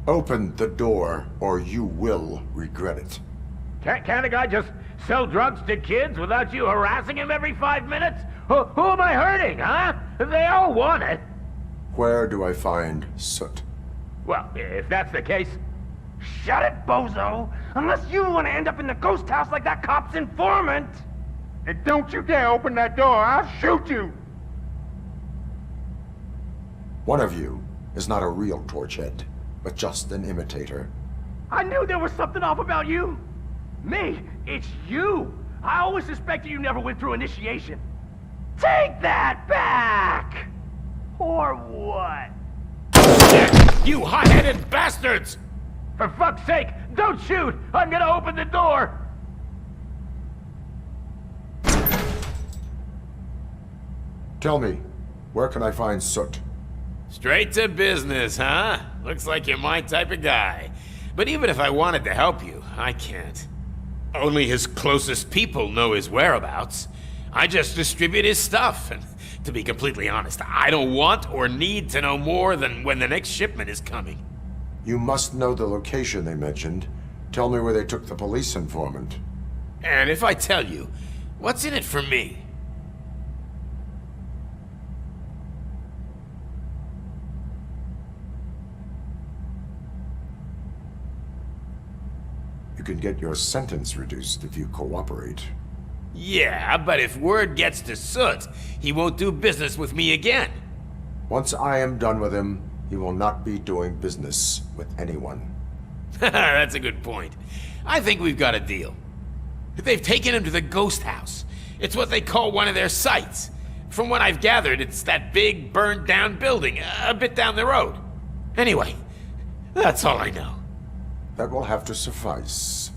Open the door, or you will regret it. Can't a guy just sell drugs to kids without you harassing him every 5 minutes? Who am I hurting, huh? They all want it. Where do I find Soot? Well, if that's the case, shut it, bozo! Unless you want to end up in the ghost house like that cop's informant! And don't you dare open that door, I'll shoot you! One of you is not a real Torchhead, but just an imitator. I knew there was something off about you! Me? It's you! I always suspected you never went through initiation. Take that back! Or what? You hot-headed bastards! For fuck's sake, don't shoot! I'm gonna open the door! Tell me, where can I find Soot? Straight to business, huh? Looks like you're my type of guy. But even if I wanted to help you, I can't. Only his closest people know his whereabouts. I just distribute his stuff, and to be completely honest, I don't want or need to know more than when the next shipment is coming. You must know the location they mentioned. Tell me where they took the police informant. And if I tell you, what's in it for me? You can get your sentence reduced if you cooperate. Yeah, but if word gets to Soot, he won't do business with me again. Once I am done with him, he will not be doing business with anyone. That's a good point. I think we've got a deal. They've taken him to the ghost house. It's what they call one of their sites. From what I've gathered, it's that big, burned-down building, a bit down the road. Anyway, that's all I know. That will have to suffice.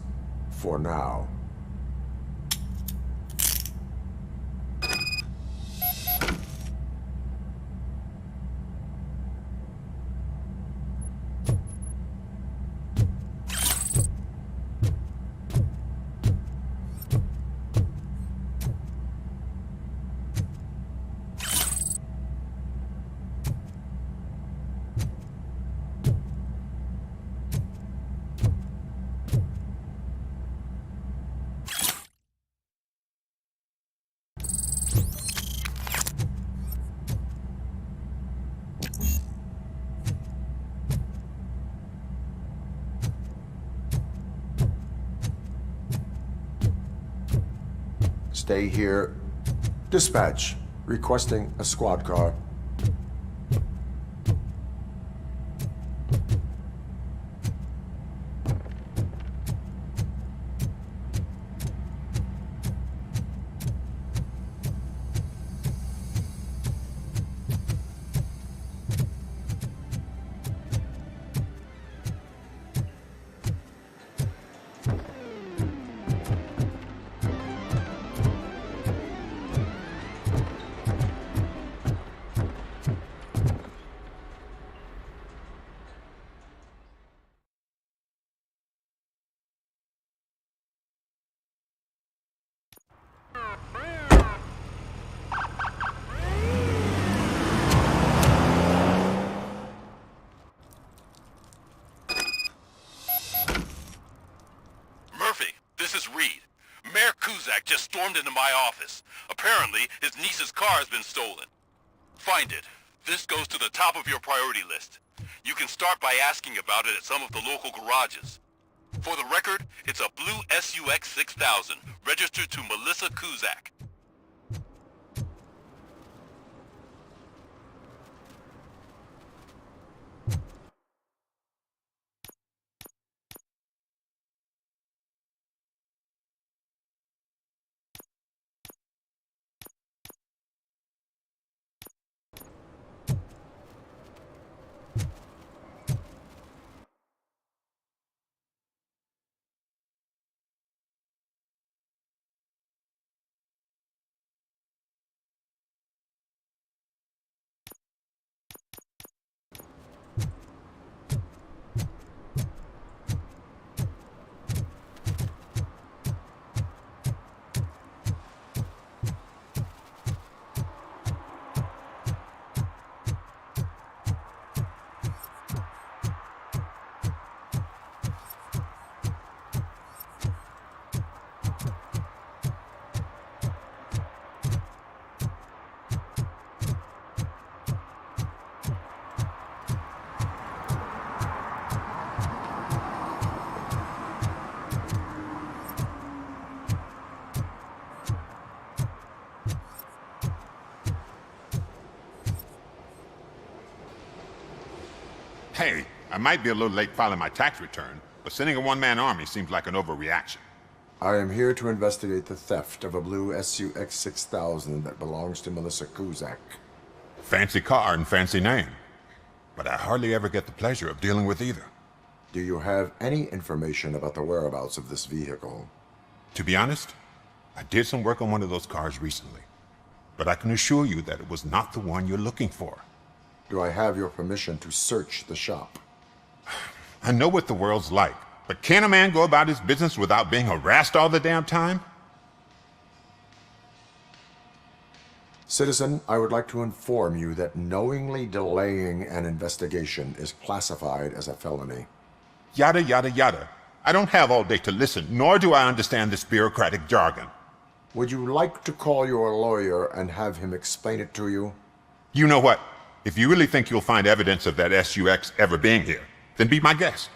For now. Stay here. Dispatch. Requesting a squad car. just stormed into my office. Apparently, his niece's car has been stolen. Find it. This goes to the top of your priority list. You can start by asking about it at some of the local garages. For the record, it's a blue SUX 6000, registered to Melissa Kuzak. Hey, I might be a little late filing my tax return, but sending a one-man army seems like an overreaction. I am here to investigate the theft of a blue SUX 6000 that belongs to Melissa Kuzak. Fancy car and fancy name, but I hardly ever get the pleasure of dealing with either. Do you have any information about the whereabouts of this vehicle? To be honest, I did some work on one of those cars recently, but I can assure you that it was not the one you're looking for. Do I have your permission to search the shop? I know what the world's like, but can a man go about his business without being harassed all the damn time? Citizen, I would like to inform you that knowingly delaying an investigation is classified as a felony. Yada, yada, yada. I don't have all day to listen, nor do I understand this bureaucratic jargon. Would you like to call your lawyer and have him explain it to you? You know what? If you really think you'll find evidence of that SUX ever being here, then be my guest.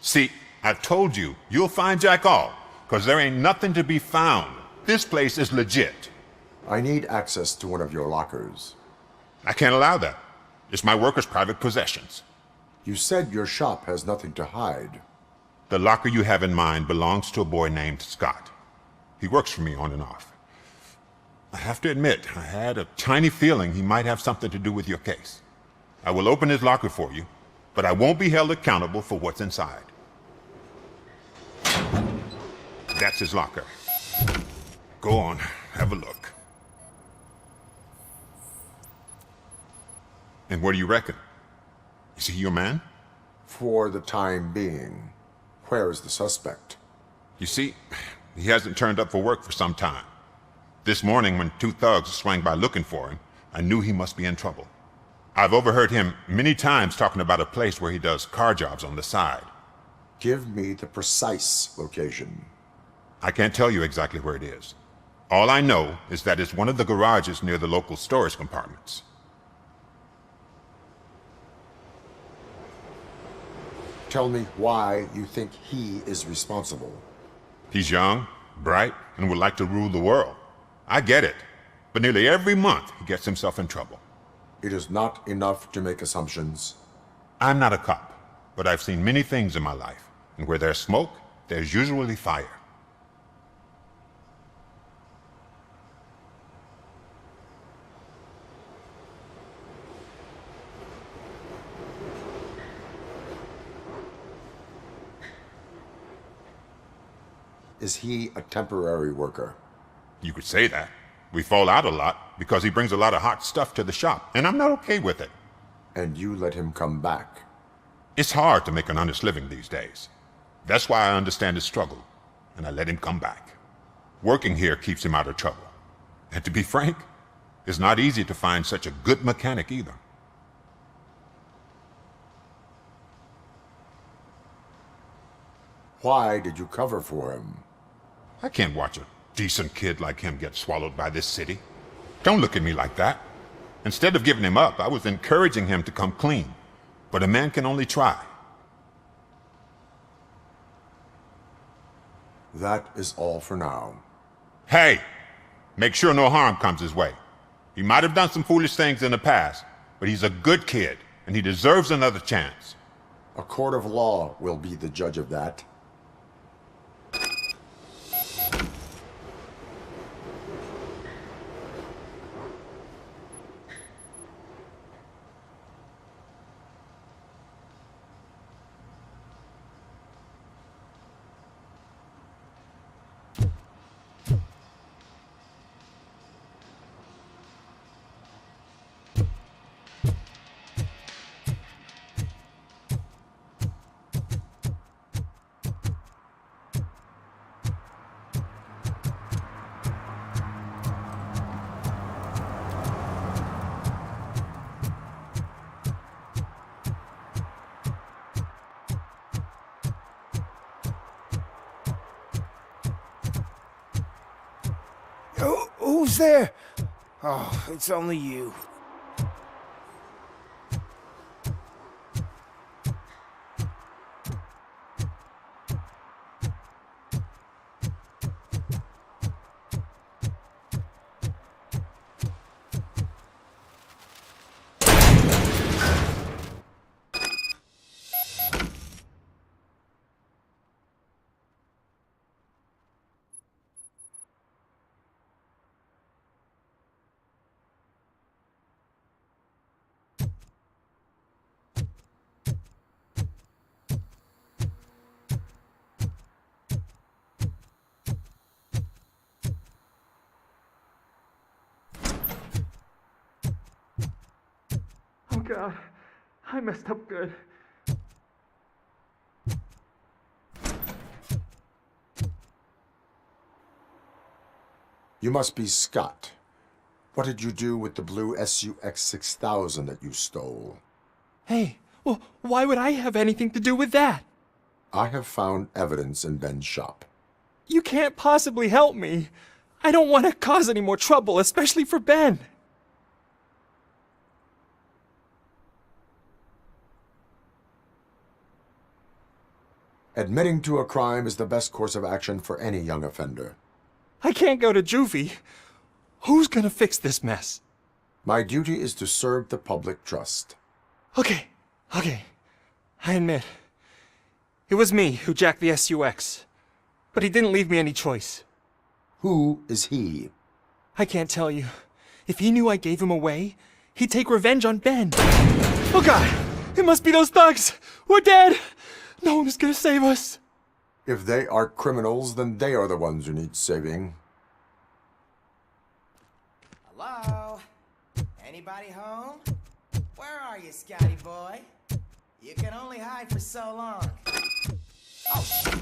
See, I told you, you'll find Jack all, because there ain't nothing to be found. This place is legit. I need access to one of your lockers. I can't allow that. It's my workers' private possessions. You said your shop has nothing to hide. The locker you have in mind belongs to a boy named Scott. He works for me on and off. I have to admit, I had a tiny feeling he might have something to do with your case. I will open his locker for you, but I won't be held accountable for what's inside. That's his locker. Go on, have a look. And what do you reckon? Is he your man? For the time being. Where is the suspect? You see, he hasn't turned up for work for some time. This morning, when two thugs swang by looking for him, I knew he must be in trouble. I've overheard him many times talking about a place where he does car jobs on the side. Give me the precise location. I can't tell you exactly where it is. All I know is that it's one of the garages near the local storage compartments. Tell me why you think he is responsible. He's young, bright, and would like to rule the world. I get it, but nearly every month he gets himself in trouble. It is not enough to make assumptions. I'm not a cop, but I've seen many things in my life, and where there's smoke, there's usually fire. Is he a temporary worker? You could say that. We fall out a lot because he brings a lot of hot stuff to the shop, and I'm not okay with it. And you let him come back? It's hard to make an honest living these days. That's why I understand his struggle, and I let him come back. Working here keeps him out of trouble. And to be frank, it's not easy to find such a good mechanic either. Why did you cover for him? I can't watch a decent kid like him get swallowed by this city. Don't look at me like that. Instead of giving him up, I was encouraging him to come clean. But a man can only try. That is all for now. Hey! Make sure no harm comes his way. He might have done some foolish things in the past, but he's a good kid, and he deserves another chance. A court of law will be the judge of that. Who's there? Oh, it's only you. Oh God, I messed up good. You must be Scott. What did you do with the blue SUX 6000 that you stole? Hey, well, why would I have anything to do with that? I have found evidence in Ben's shop. You can't possibly help me. I don't want to cause any more trouble, especially for Ben. Admitting to a crime is the best course of action for any young offender. I can't go to juvie. Who's gonna fix this mess? My duty is to serve the public trust. Okay. I admit. It was me who jacked the SUX. But he didn't leave me any choice. Who is he? I can't tell you. If he knew I gave him away, he'd take revenge on Ben. Oh God! It must be those thugs! We're dead! No one is gonna save us! If they are criminals, then they are the ones who need saving. Hello? Anybody home? Where are you, Scotty boy? You can only hide for so long. Oh,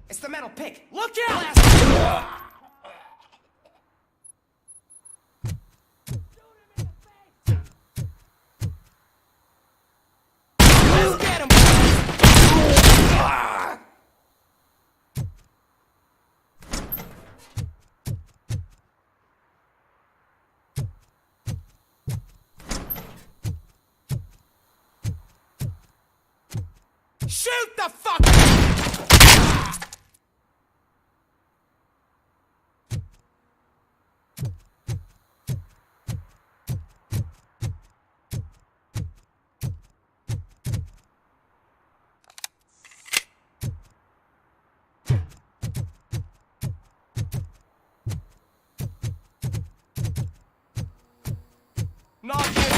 it's the metal pick. Look out! Let's get him! Shoot the fuck! Not yet.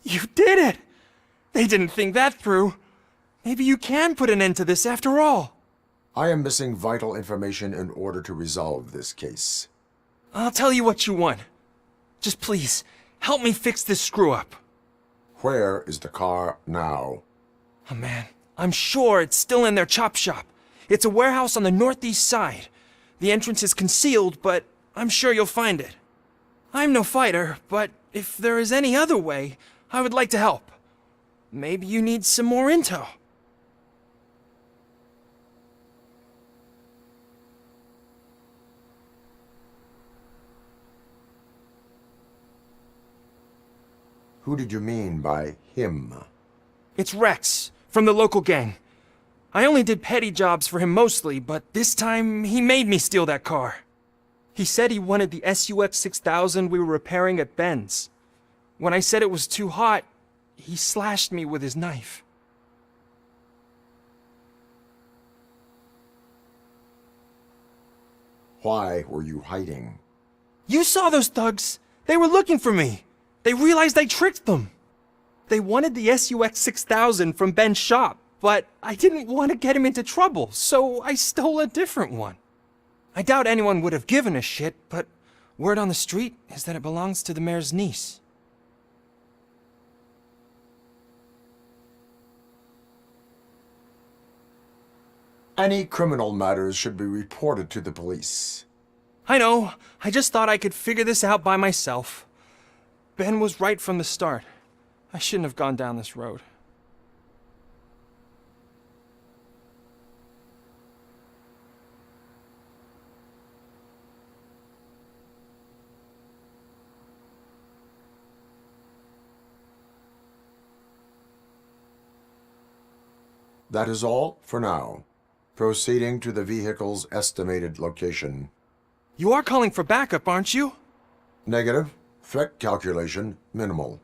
You did it! They didn't think that through. Maybe you can put an end to this after all. I am missing vital information in order to resolve this case. I'll tell you what you want. Just please, help me fix this screw-up. Where is the car now? Oh man, I'm sure it's still in their chop shop. It's a warehouse on the northeast side. The entrance is concealed, but I'm sure you'll find it. I'm no fighter, but if there is any other way, I would like to help. Maybe you need some more intel. Who did you mean by him? It's Rex, from the local gang. I only did petty jobs for him mostly, but this time he made me steal that car. He said he wanted the SUX 6000 we were repairing at Ben's. When I said it was too hot, he slashed me with his knife. Why were you hiding? You saw those thugs! They were looking for me! They realized I tricked them! They wanted the SUX 6000 from Ben's shop, but I didn't want to get him into trouble, so I stole a different one. I doubt anyone would have given a shit, but word on the street is that it belongs to the mayor's niece. Any criminal matters should be reported to the police. I know. I just thought I could figure this out by myself. Ben was right from the start. I shouldn't have gone down this road. That is all for now. Proceeding to the vehicle's estimated location. You are calling for backup, aren't you? Negative. Threat calculation minimal.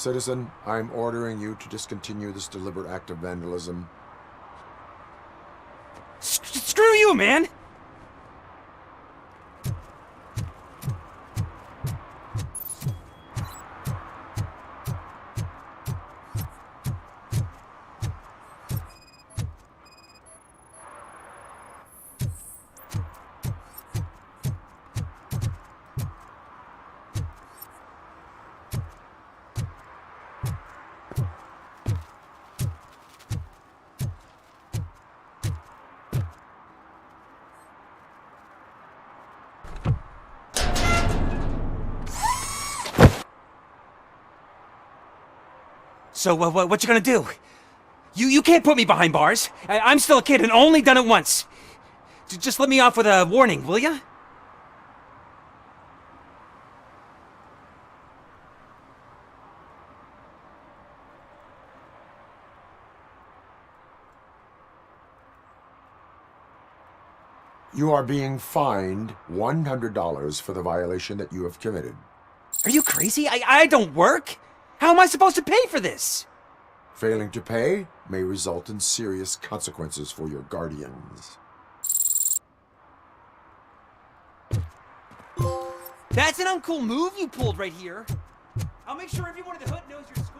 Citizen, I'm ordering you to discontinue this deliberate act of vandalism. Screw you, man! So, what you gonna do? You can't put me behind bars. I'm still a kid and only done it once. Just let me off with a warning, will ya? You are being fined $100 for the violation that you have committed. Are you crazy? I don't work. How am I supposed to pay for this? Failing to pay may result in serious consequences for your guardians. That's an uncool move you pulled right here. I'll make sure everyone in the hood knows your score.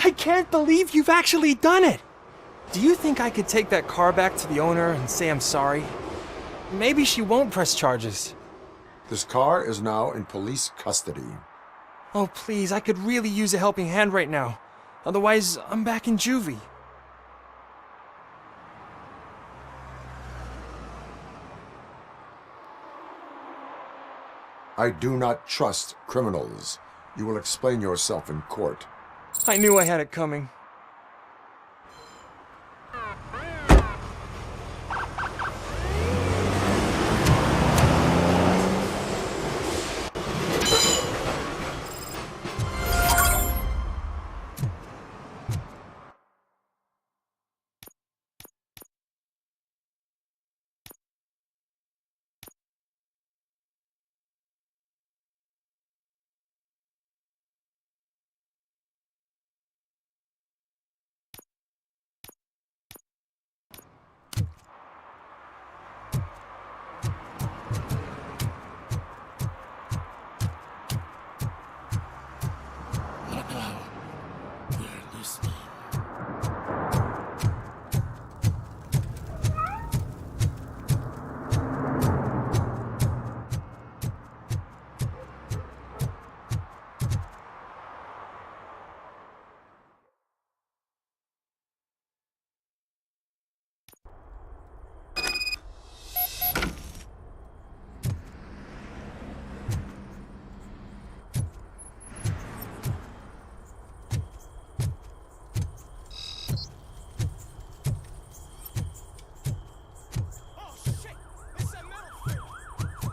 I can't believe you've actually done it! Do you think I could take that car back to the owner and say I'm sorry? Maybe she won't press charges. This car is now in police custody. Oh, please, I could really use a helping hand right now. Otherwise, I'm back in juvie. I do not trust criminals. You will explain yourself in court. I knew I had it coming.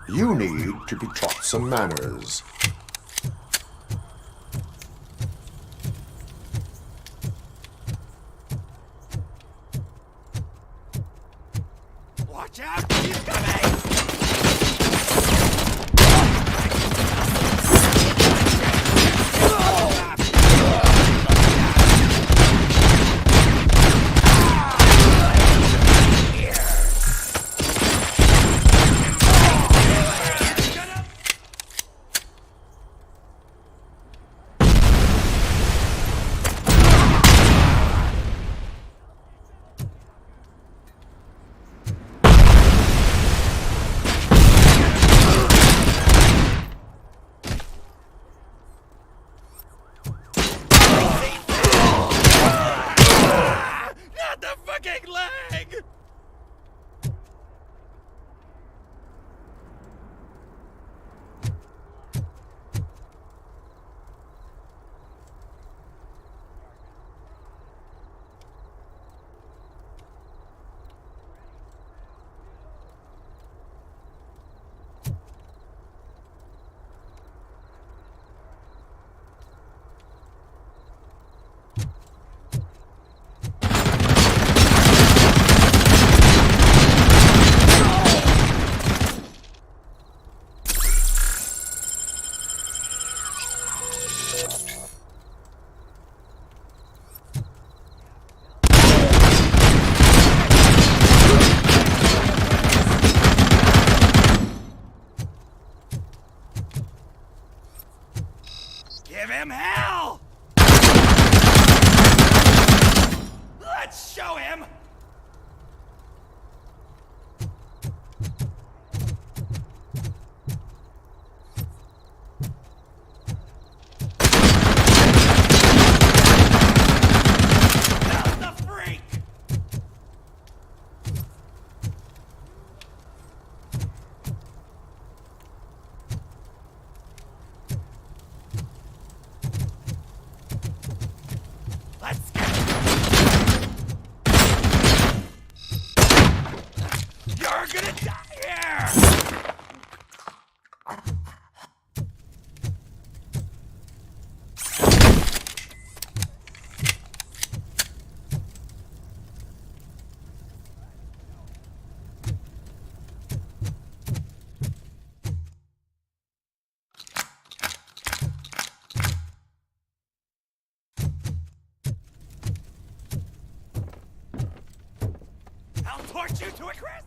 You need to be taught some manners. Watch out! He's coming! Give him hell! Let's show him! That's the freak! Let's go! You're gonna die here! I'll torch you to a crisp!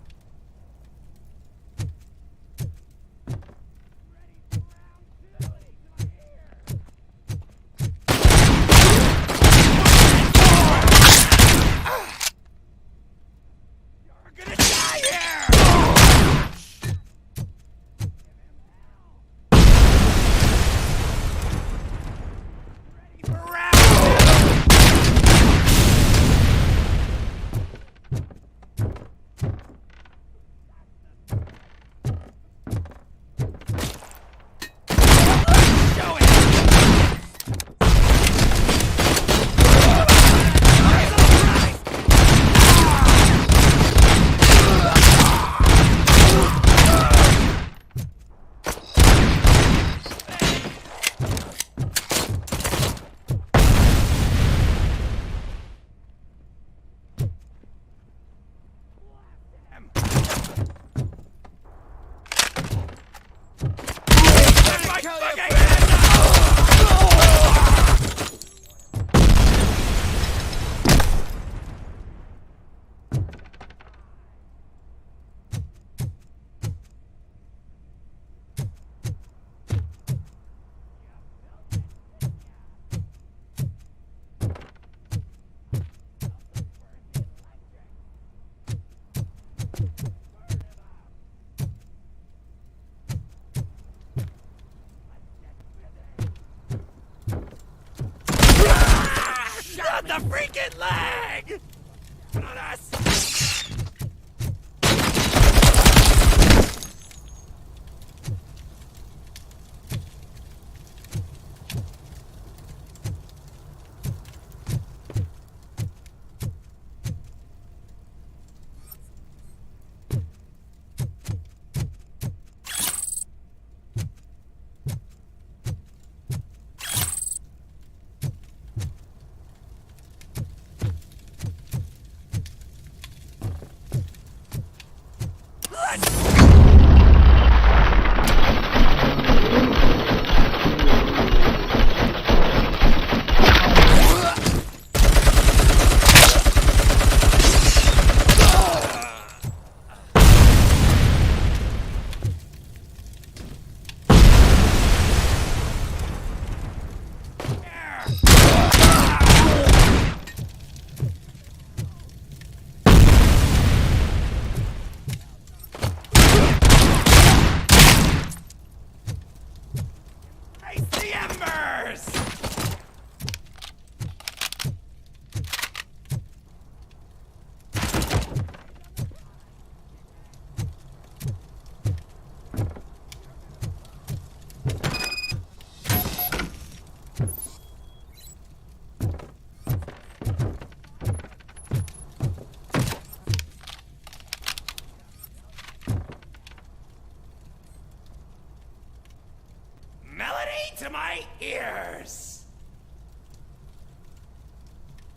To my ears!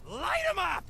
Light 'em up!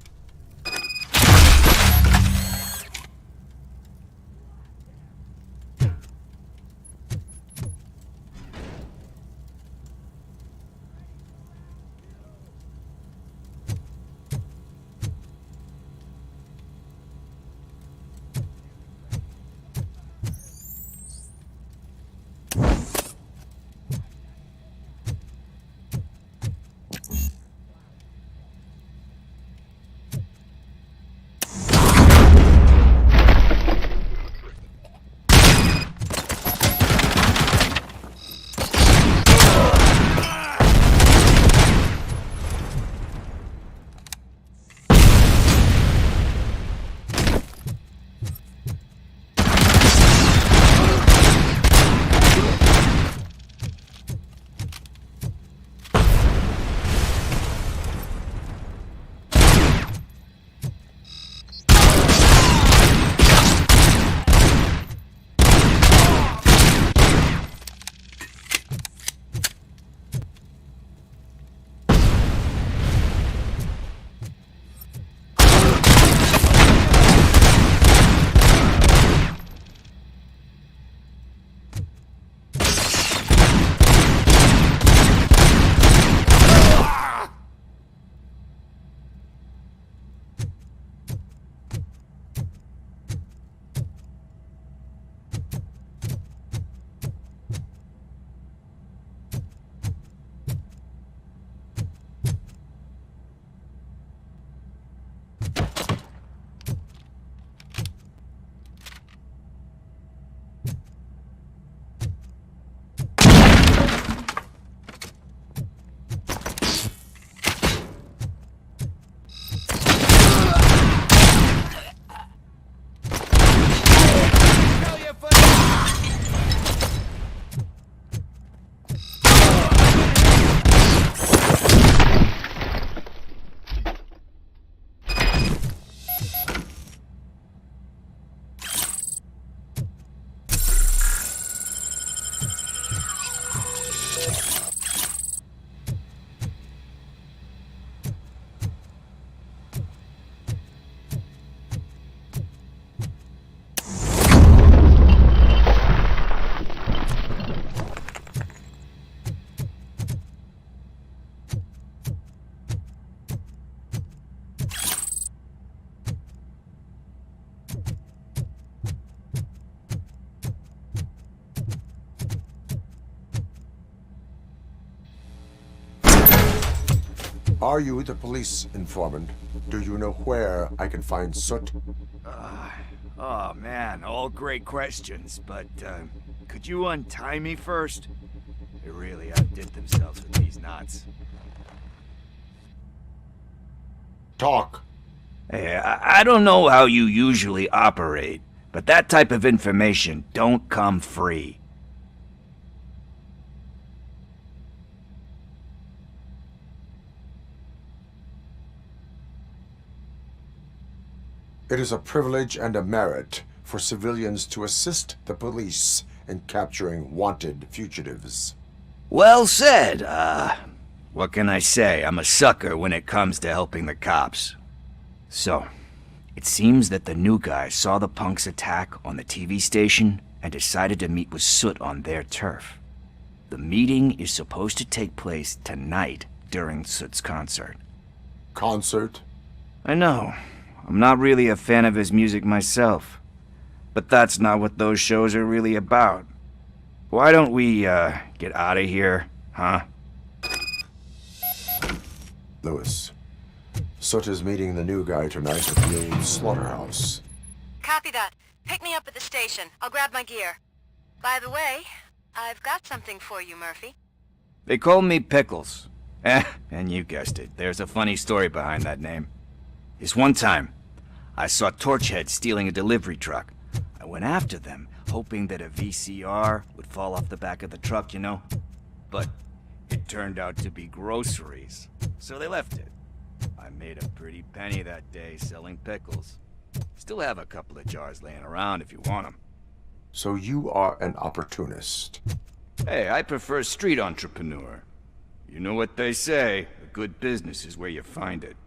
Are you the police informant? Do you know where I can find Soot? Oh man, all great questions, but could you untie me first? They really outdid themselves with these knots. Talk, Hey, I don't know how you usually operate, but that type of information don't come free. It is a privilege and a merit for civilians to assist the police in capturing wanted fugitives. Well said. What can I say? I'm a sucker when it comes to helping the cops. So, it seems that the new guy saw the punks' attack on the TV station and decided to meet with Soot on their turf. The meeting is supposed to take place tonight during Soot's concert. Concert? I know. I'm not really a fan of his music myself. But that's not what those shows are really about. Why don't we, get out of here, huh? Lewis, Soot is meeting the new guy tonight at the old slaughterhouse. Copy that. Pick me up at the station. I'll grab my gear. By the way, I've got something for you, Murphy. They call me Pickles. And you guessed it. There's a funny story behind that name. This one time, I saw Torchhead stealing a delivery truck. I went after them, hoping that a VCR would fall off the back of the truck, you know? But it turned out to be groceries, so they left it. I made a pretty penny that day selling pickles. Still have a couple of jars laying around if you want them. So you are an opportunist. Hey, I prefer street entrepreneur. You know what they say, a good business is where you find it.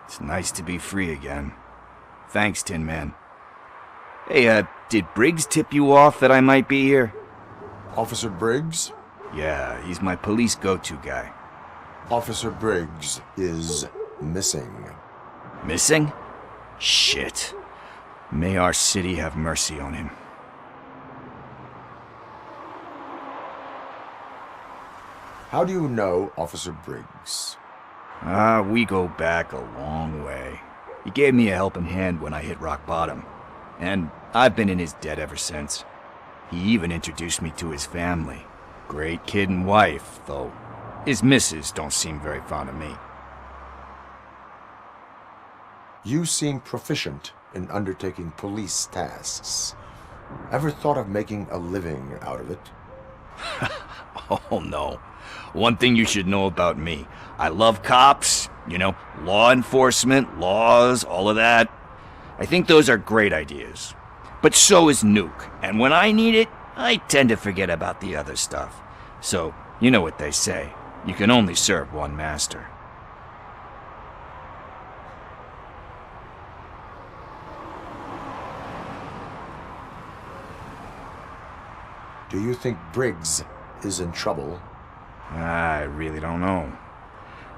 It's nice to be free again. Thanks, Tin Man. Hey, did Briggs tip you off that I might be here? Officer Briggs? Yeah, he's my police go-to guy. Officer Briggs is missing. Missing? Shit. May our city have mercy on him. How do you know Officer Briggs? We go back a long way. He gave me a helping hand when I hit rock bottom, and I've been in his debt ever since. He even introduced me to his family. Great kid and wife, though his missus don't seem very fond of me. You seem proficient in undertaking police tasks. Ever thought of making a living out of it? Oh no. One thing you should know about me. I love cops, you know, law enforcement, laws, all of that. I think those are great ideas. But so is Nuke, and when I need it, I tend to forget about the other stuff. So, you know what they say. You can only serve one master. Do you think Briggs is in trouble? I really don't know.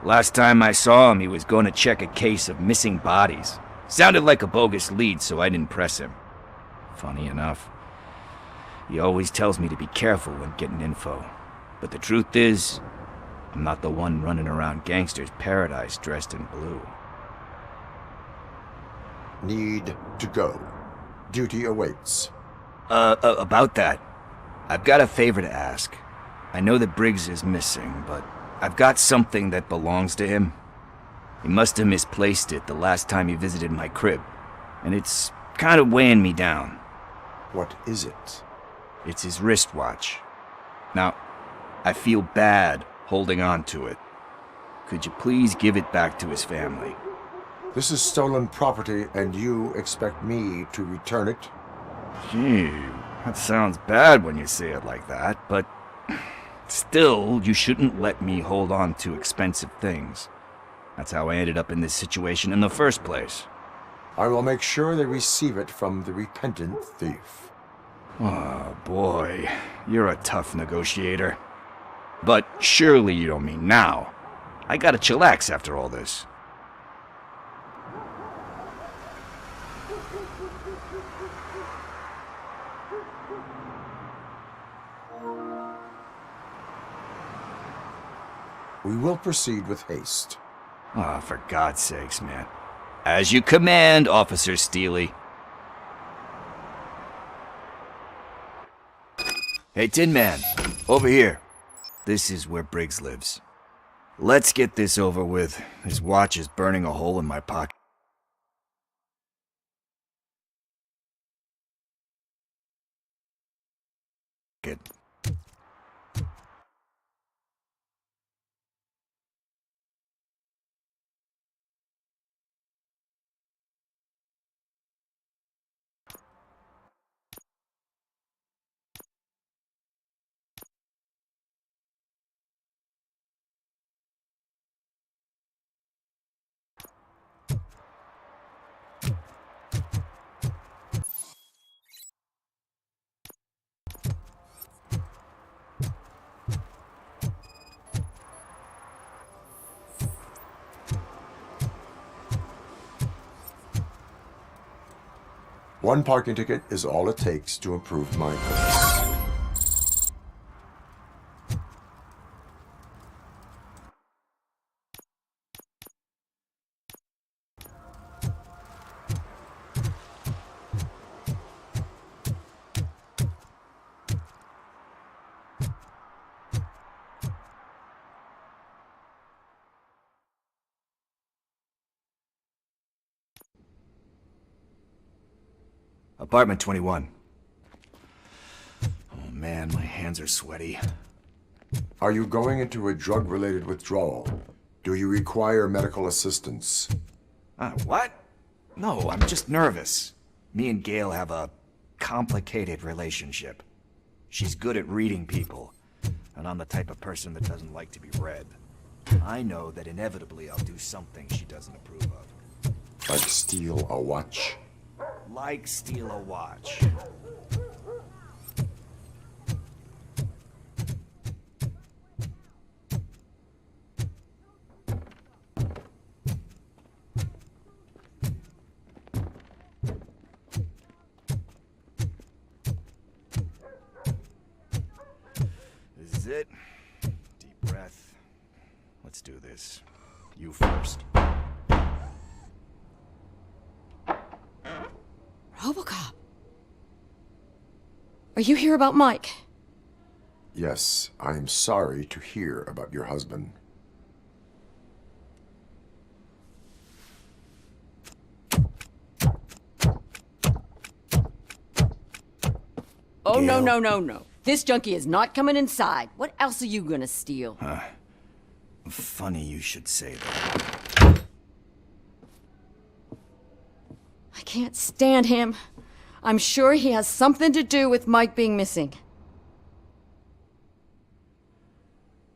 Last time I saw him, he was going to check a case of missing bodies. Sounded like a bogus lead, so I didn't press him. Funny enough, he always tells me to be careful when getting info. But the truth is, I'm not the one running around gangster's paradise dressed in blue. Need to go. Duty awaits. About that, I've got a favor to ask. I know that Briggs is missing, but I've got something that belongs to him. He must have misplaced it the last time he visited my crib, and it's kind of weighing me down. What is it? It's his wristwatch. Now, I feel bad holding on to it. Could you please give it back to his family? This is stolen property, and you expect me to return it? Gee, that sounds bad when you say it like that, but still, you shouldn't let me hold on to expensive things. That's how I ended up in this situation in the first place. I will make sure they receive it from the repentant thief. Oh boy, you're a tough negotiator. But surely you don't mean now. I gotta chillax after all this. We will proceed with haste. Ah, for God's sakes, man. As you command, Officer Steely. Hey, Tin Man, over here. This is where Briggs lives. Let's get this over with. His watch is burning a hole in my pocket. One parking ticket is all it takes to improve my place. Apartment 21. Oh man, my hands are sweaty. Are you going into a drug-related withdrawal? Do you require medical assistance? What? No, I'm just nervous. Me and Gail have a complicated relationship. She's good at reading people, and I'm the type of person that doesn't like to be read. I know that inevitably I'll do something she doesn't approve of. Like steal a watch? Like steal a watch. This is it. Deep breath. Let's do this. You first. Robocop. Are you here about Mike? Yes, I am sorry to hear about your husband. Oh, no. This junkie is not coming inside. What else are you gonna steal? Funny you should say that. I can't stand him. I'm sure he has something to do with Mike being missing.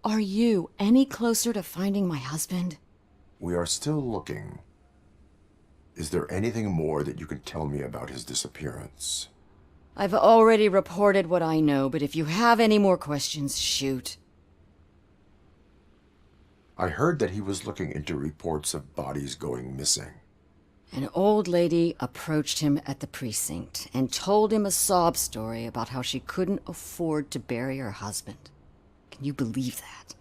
Are you any closer to finding my husband? We are still looking. Is there anything more that you can tell me about his disappearance? I've already reported what I know, but if you have any more questions, shoot. I heard that he was looking into reports of bodies going missing. An old lady approached him at the precinct and told him a sob story about how she couldn't afford to bury her husband. Can you believe that?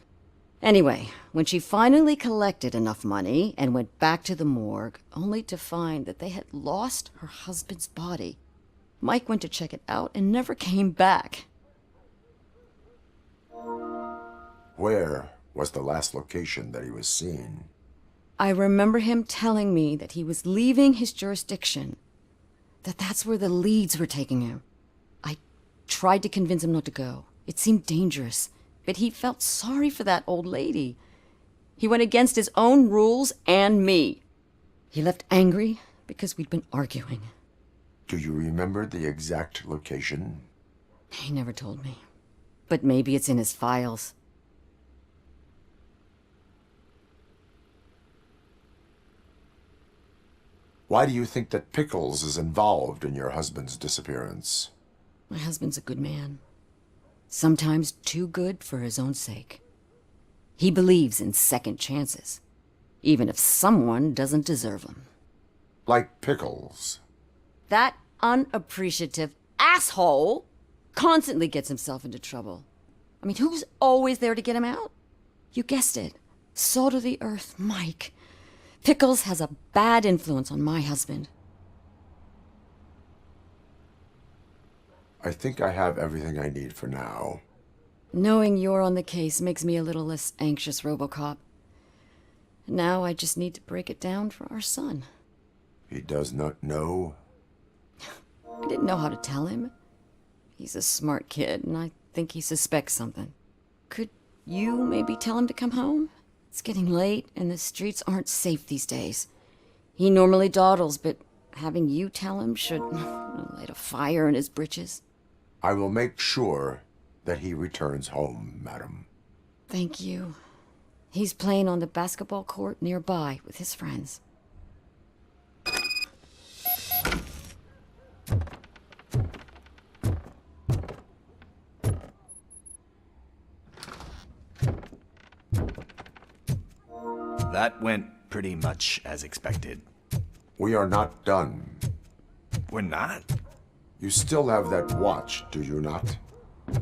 Anyway, when she finally collected enough money and went back to the morgue, only to find that they had lost her husband's body, Mike went to check it out and never came back. Where was the last location that he was seen? I remember him telling me that he was leaving his jurisdiction, that that's where the leads were taking him. I tried to convince him not to go. It seemed dangerous, but he felt sorry for that old lady. He went against his own rules and me. He left angry because we'd been arguing. Do you remember the exact location? He never told me. But maybe it's in his files. Why do you think that Pickles is involved in your husband's disappearance? My husband's a good man. Sometimes too good for his own sake. He believes in second chances, even if someone doesn't deserve them. Like Pickles. That unappreciative asshole constantly gets himself into trouble. I mean, who's always there to get him out? You guessed it. Salt of the earth, Mike. Pickles has a bad influence on my husband. I think I have everything I need for now. Knowing you're on the case makes me a little less anxious, Robocop. Now I just need to break it down for our son. He does not know? I didn't know how to tell him. He's a smart kid, and I think he suspects something. Could you maybe tell him to come home? It's getting late, and the streets aren't safe these days. He normally dawdles, but having you tell him should light a fire in his britches. I will make sure that he returns home, madam. Thank you. He's playing on the basketball court nearby with his friends. That went pretty much as expected. We are not done. We're not? You still have that watch, do you not?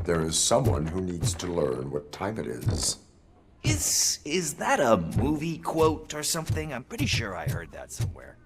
There is someone who needs to learn what time it is. Is that a movie quote or something? I'm pretty sure I heard that somewhere.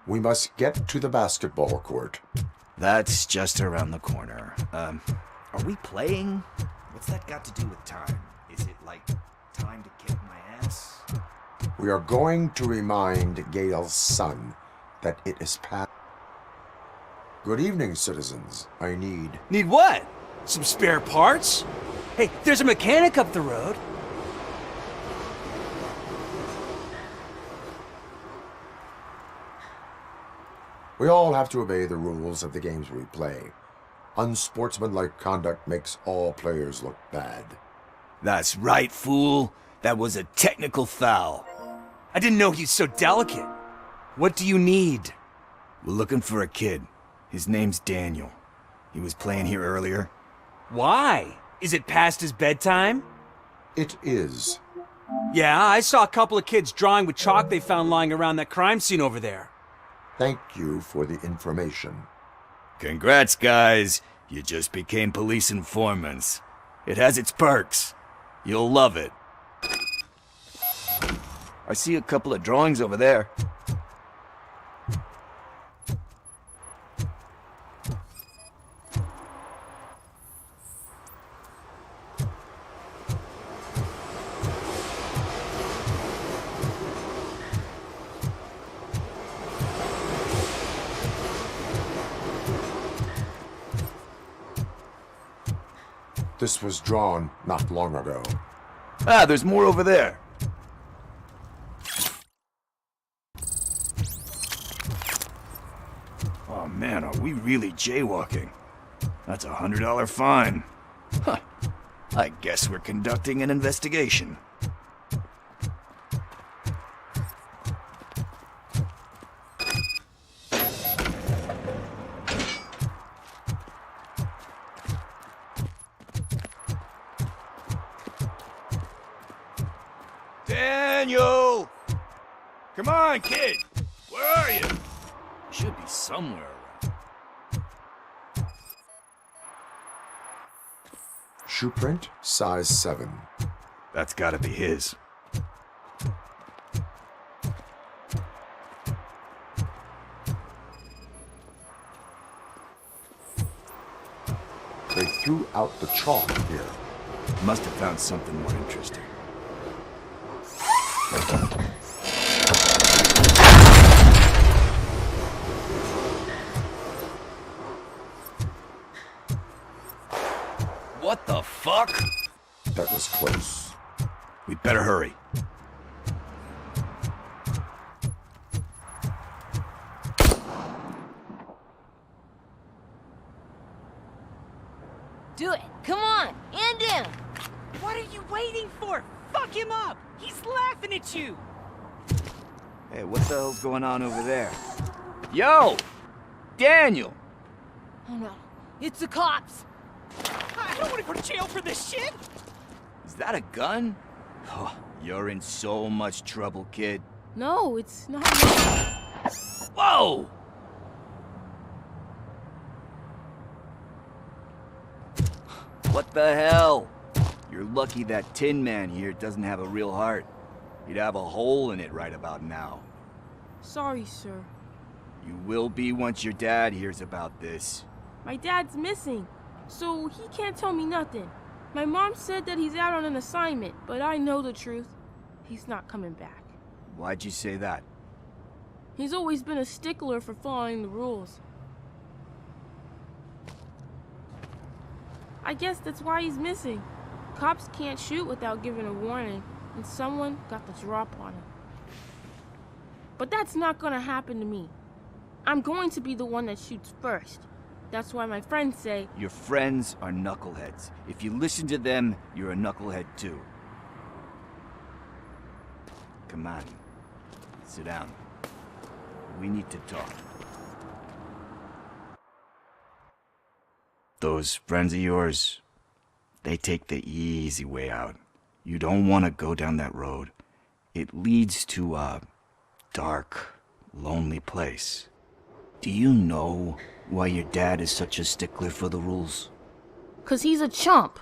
We must get to the basketball court. That's just around the corner. Are we playing? What's that got to do with time? Is it like time to kick my ass? We are going to remind Gale's son that it is past. Good evening, citizens. I need... Need what? Some spare parts? Hey, there's a mechanic up the road. We all have to obey the rules of the games we play. Unsportsmanlike conduct makes all players look bad. That's right, fool. That was a technical foul. I didn't know he's so delicate. What do you need? We're looking for a kid. His name's Daniel. He was playing here earlier. Why? Is it past his bedtime? It is. Yeah, I saw a couple of kids drawing with chalk they found lying around that crime scene over there. Thank you for the information. Congrats, guys. You just became police informants. It has its perks. You'll love it. I see a couple of drawings over there. This was drawn not long ago. Ah, there's more over there. Oh man, are we really jaywalking? That's a $100 fine. Huh. I guess we're conducting an investigation. Come on, kid! Where are you? Should be somewhere around. Shoe print, size 7. That's gotta be his. They threw out the chalk here. Must have found something more interesting. What the fuck? That was close. We'd better hurry. Do it. Come on. End him. What are you waiting for? Fuck him up! He's laughing at you! Hey, what the hell's going on over there? Yo! Daniel! Oh no. It's the cops. I don't want to go to jail for this shit! Is that a gun? Oh, you're in so much trouble, kid. No, it's not. Whoa! What the hell? You're lucky that Tin Man here doesn't have a real heart. He'd have a hole in it right about now. Sorry, sir. You will be once your dad hears about this. My dad's missing, so he can't tell me nothing. My mom said that he's out on an assignment, but I know the truth. He's not coming back. Why'd you say that? He's always been a stickler for following the rules. I guess that's why he's missing. Cops can't shoot without giving a warning, and someone got the drop on him. But that's not gonna happen to me. I'm going to be the one that shoots first. That's why my friends say... Your friends are knuckleheads. If you listen to them, you're a knucklehead too. Come on. Sit down. We need to talk. Those friends of yours, they take the easy way out. You don't want to go down that road. It leads to a dark, lonely place. Do you know why your dad is such a stickler for the rules? 'Cause he's a chump.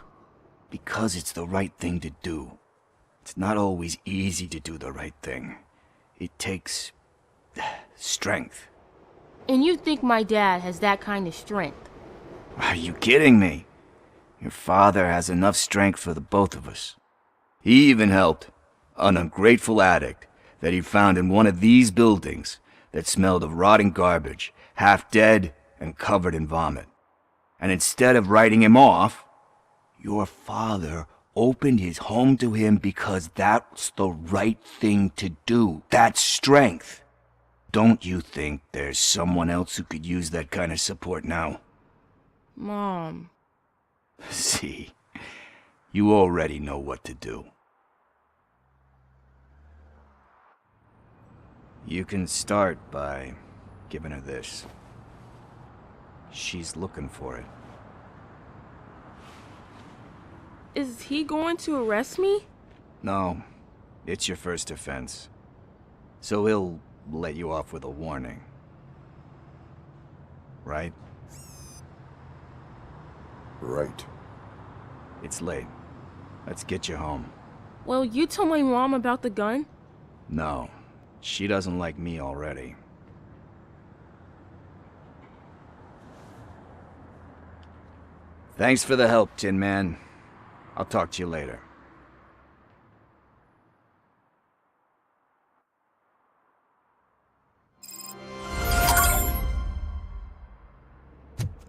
Because it's the right thing to do. It's not always easy to do the right thing. It takes strength. And you think my dad has that kind of strength? Are you kidding me? Your father has enough strength for the both of us. He even helped an ungrateful addict that he found in one of these buildings that smelled of rotting garbage, half dead and covered in vomit. And instead of writing him off, your father opened his home to him because that's the right thing to do. That's strength. Don't you think there's someone else who could use that kind of support now? Mom. See, you already know what to do. You can start by giving her this. She's looking for it. Is he going to arrest me? No, it's your first offense. So he'll let you off with a warning. Right? Right. It's late. Let's get you home. Well, you tell my mom about the gun? No, she doesn't like me already. Thanks for the help, Tin Man. I'll talk to you later.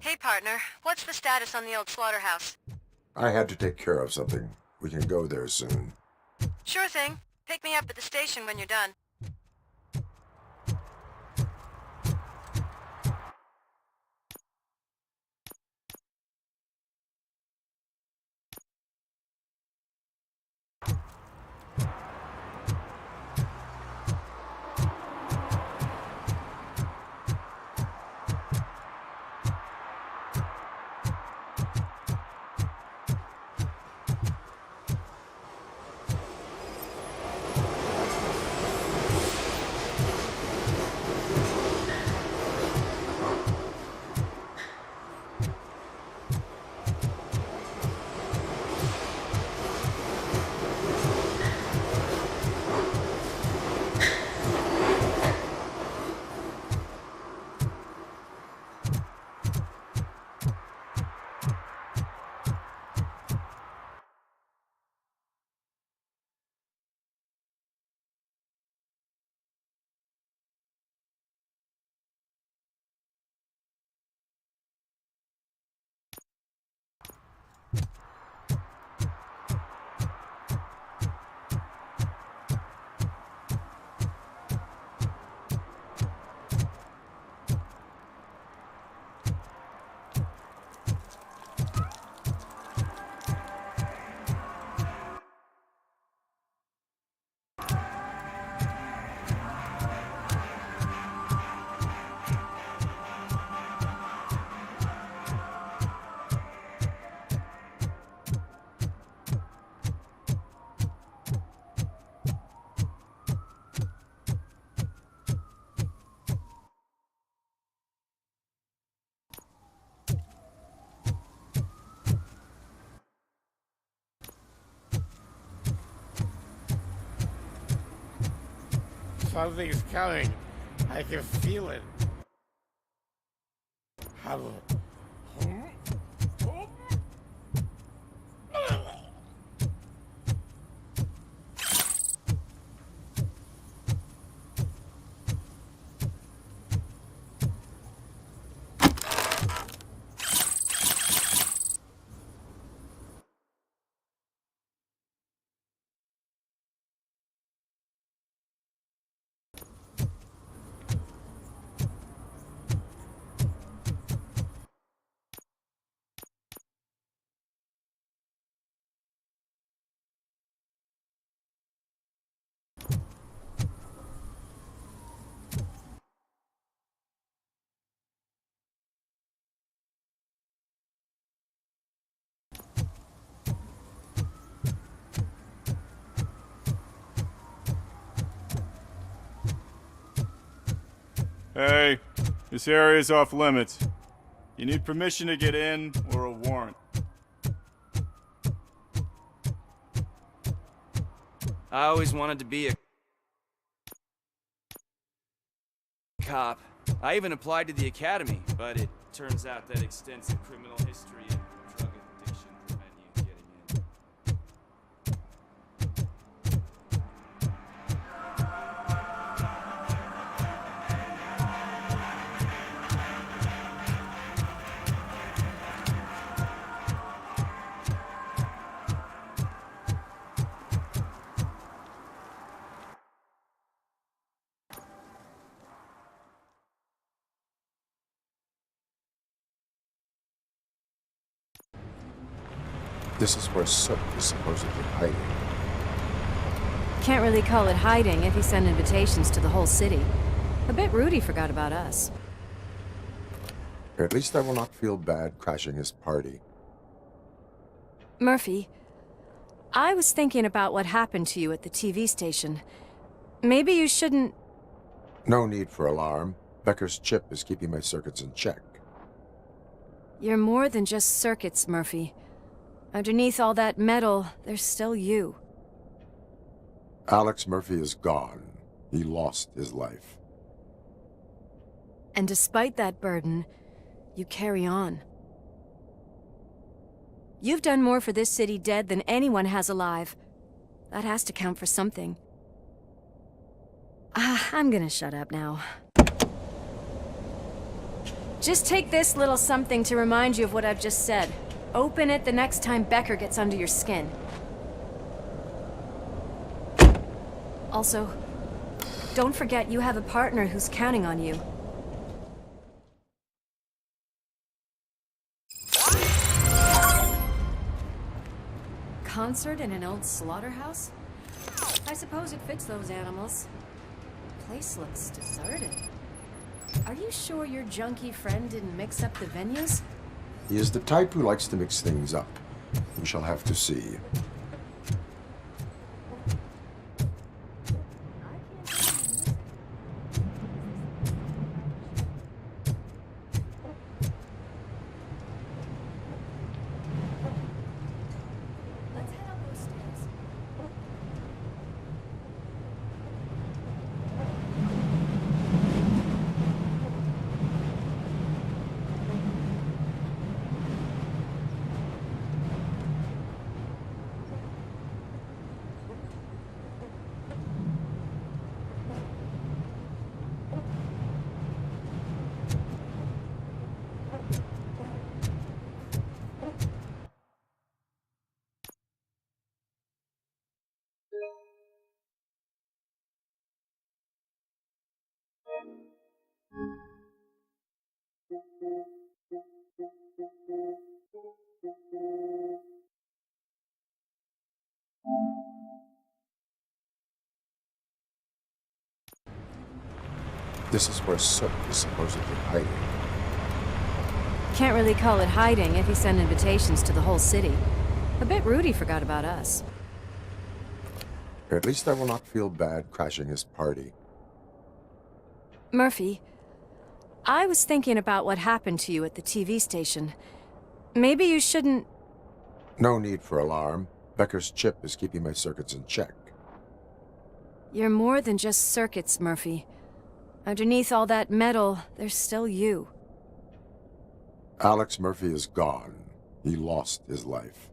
Hey, partner. What's the status on the old slaughterhouse? I had to take care of something. We can go there soon. Sure thing. Pick me up at the station when you're done. Something's coming. I can feel it. Hey, this area is off limits. You need permission to get in or a warrant. I always wanted to be a cop. I even applied to the academy, but it turns out that extensive criminal history and drug addiction prevent you getting in. This is where Sook is supposedly hiding. Can't really call it hiding if he sent invitations to the whole city. A bit rude he forgot about us. At least I will not feel bad crashing his party. Murphy, I was thinking about what happened to you at the TV station. Maybe you shouldn't... No need for alarm. Becker's chip is keeping my circuits in check. You're more than just circuits, Murphy. Underneath all that metal, there's still you. Alex Murphy is gone. He lost his life. And despite that burden, you carry on. You've done more for this city dead than anyone has alive. That has to count for something. I'm gonna shut up now. Just take this little something to remind you of what I've just said. Open it the next time Becker gets under your skin. Also, don't forget you have a partner who's counting on you. Concert in an old slaughterhouse? I suppose it fits those animals. The place looks deserted. Are you sure your junkie friend didn't mix up the venues? He is the type who likes to mix things up. We shall have to see. This is where Sook is supposedly hiding. Can't really call it hiding if he sent invitations to the whole city. A bit rude he forgot about us. At least I will not feel bad crashing his party. Murphy, I was thinking about what happened to you at the TV station. Maybe you shouldn't... No need for alarm. Becker's chip is keeping my circuits in check. You're more than just circuits, Murphy. Underneath all that metal, there's still you. Alex Murphy is gone. He lost his life.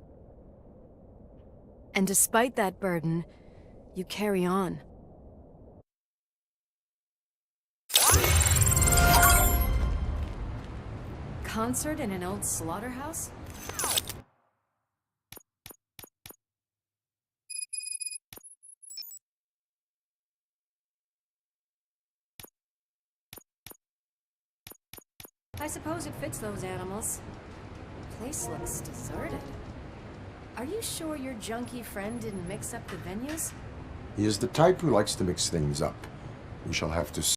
And despite that burden, you carry on. Concert in an old slaughterhouse? I suppose it fits those animals. The place looks deserted. Are you sure your junkie friend didn't mix up the venues? He is the type who likes to mix things up. We shall have to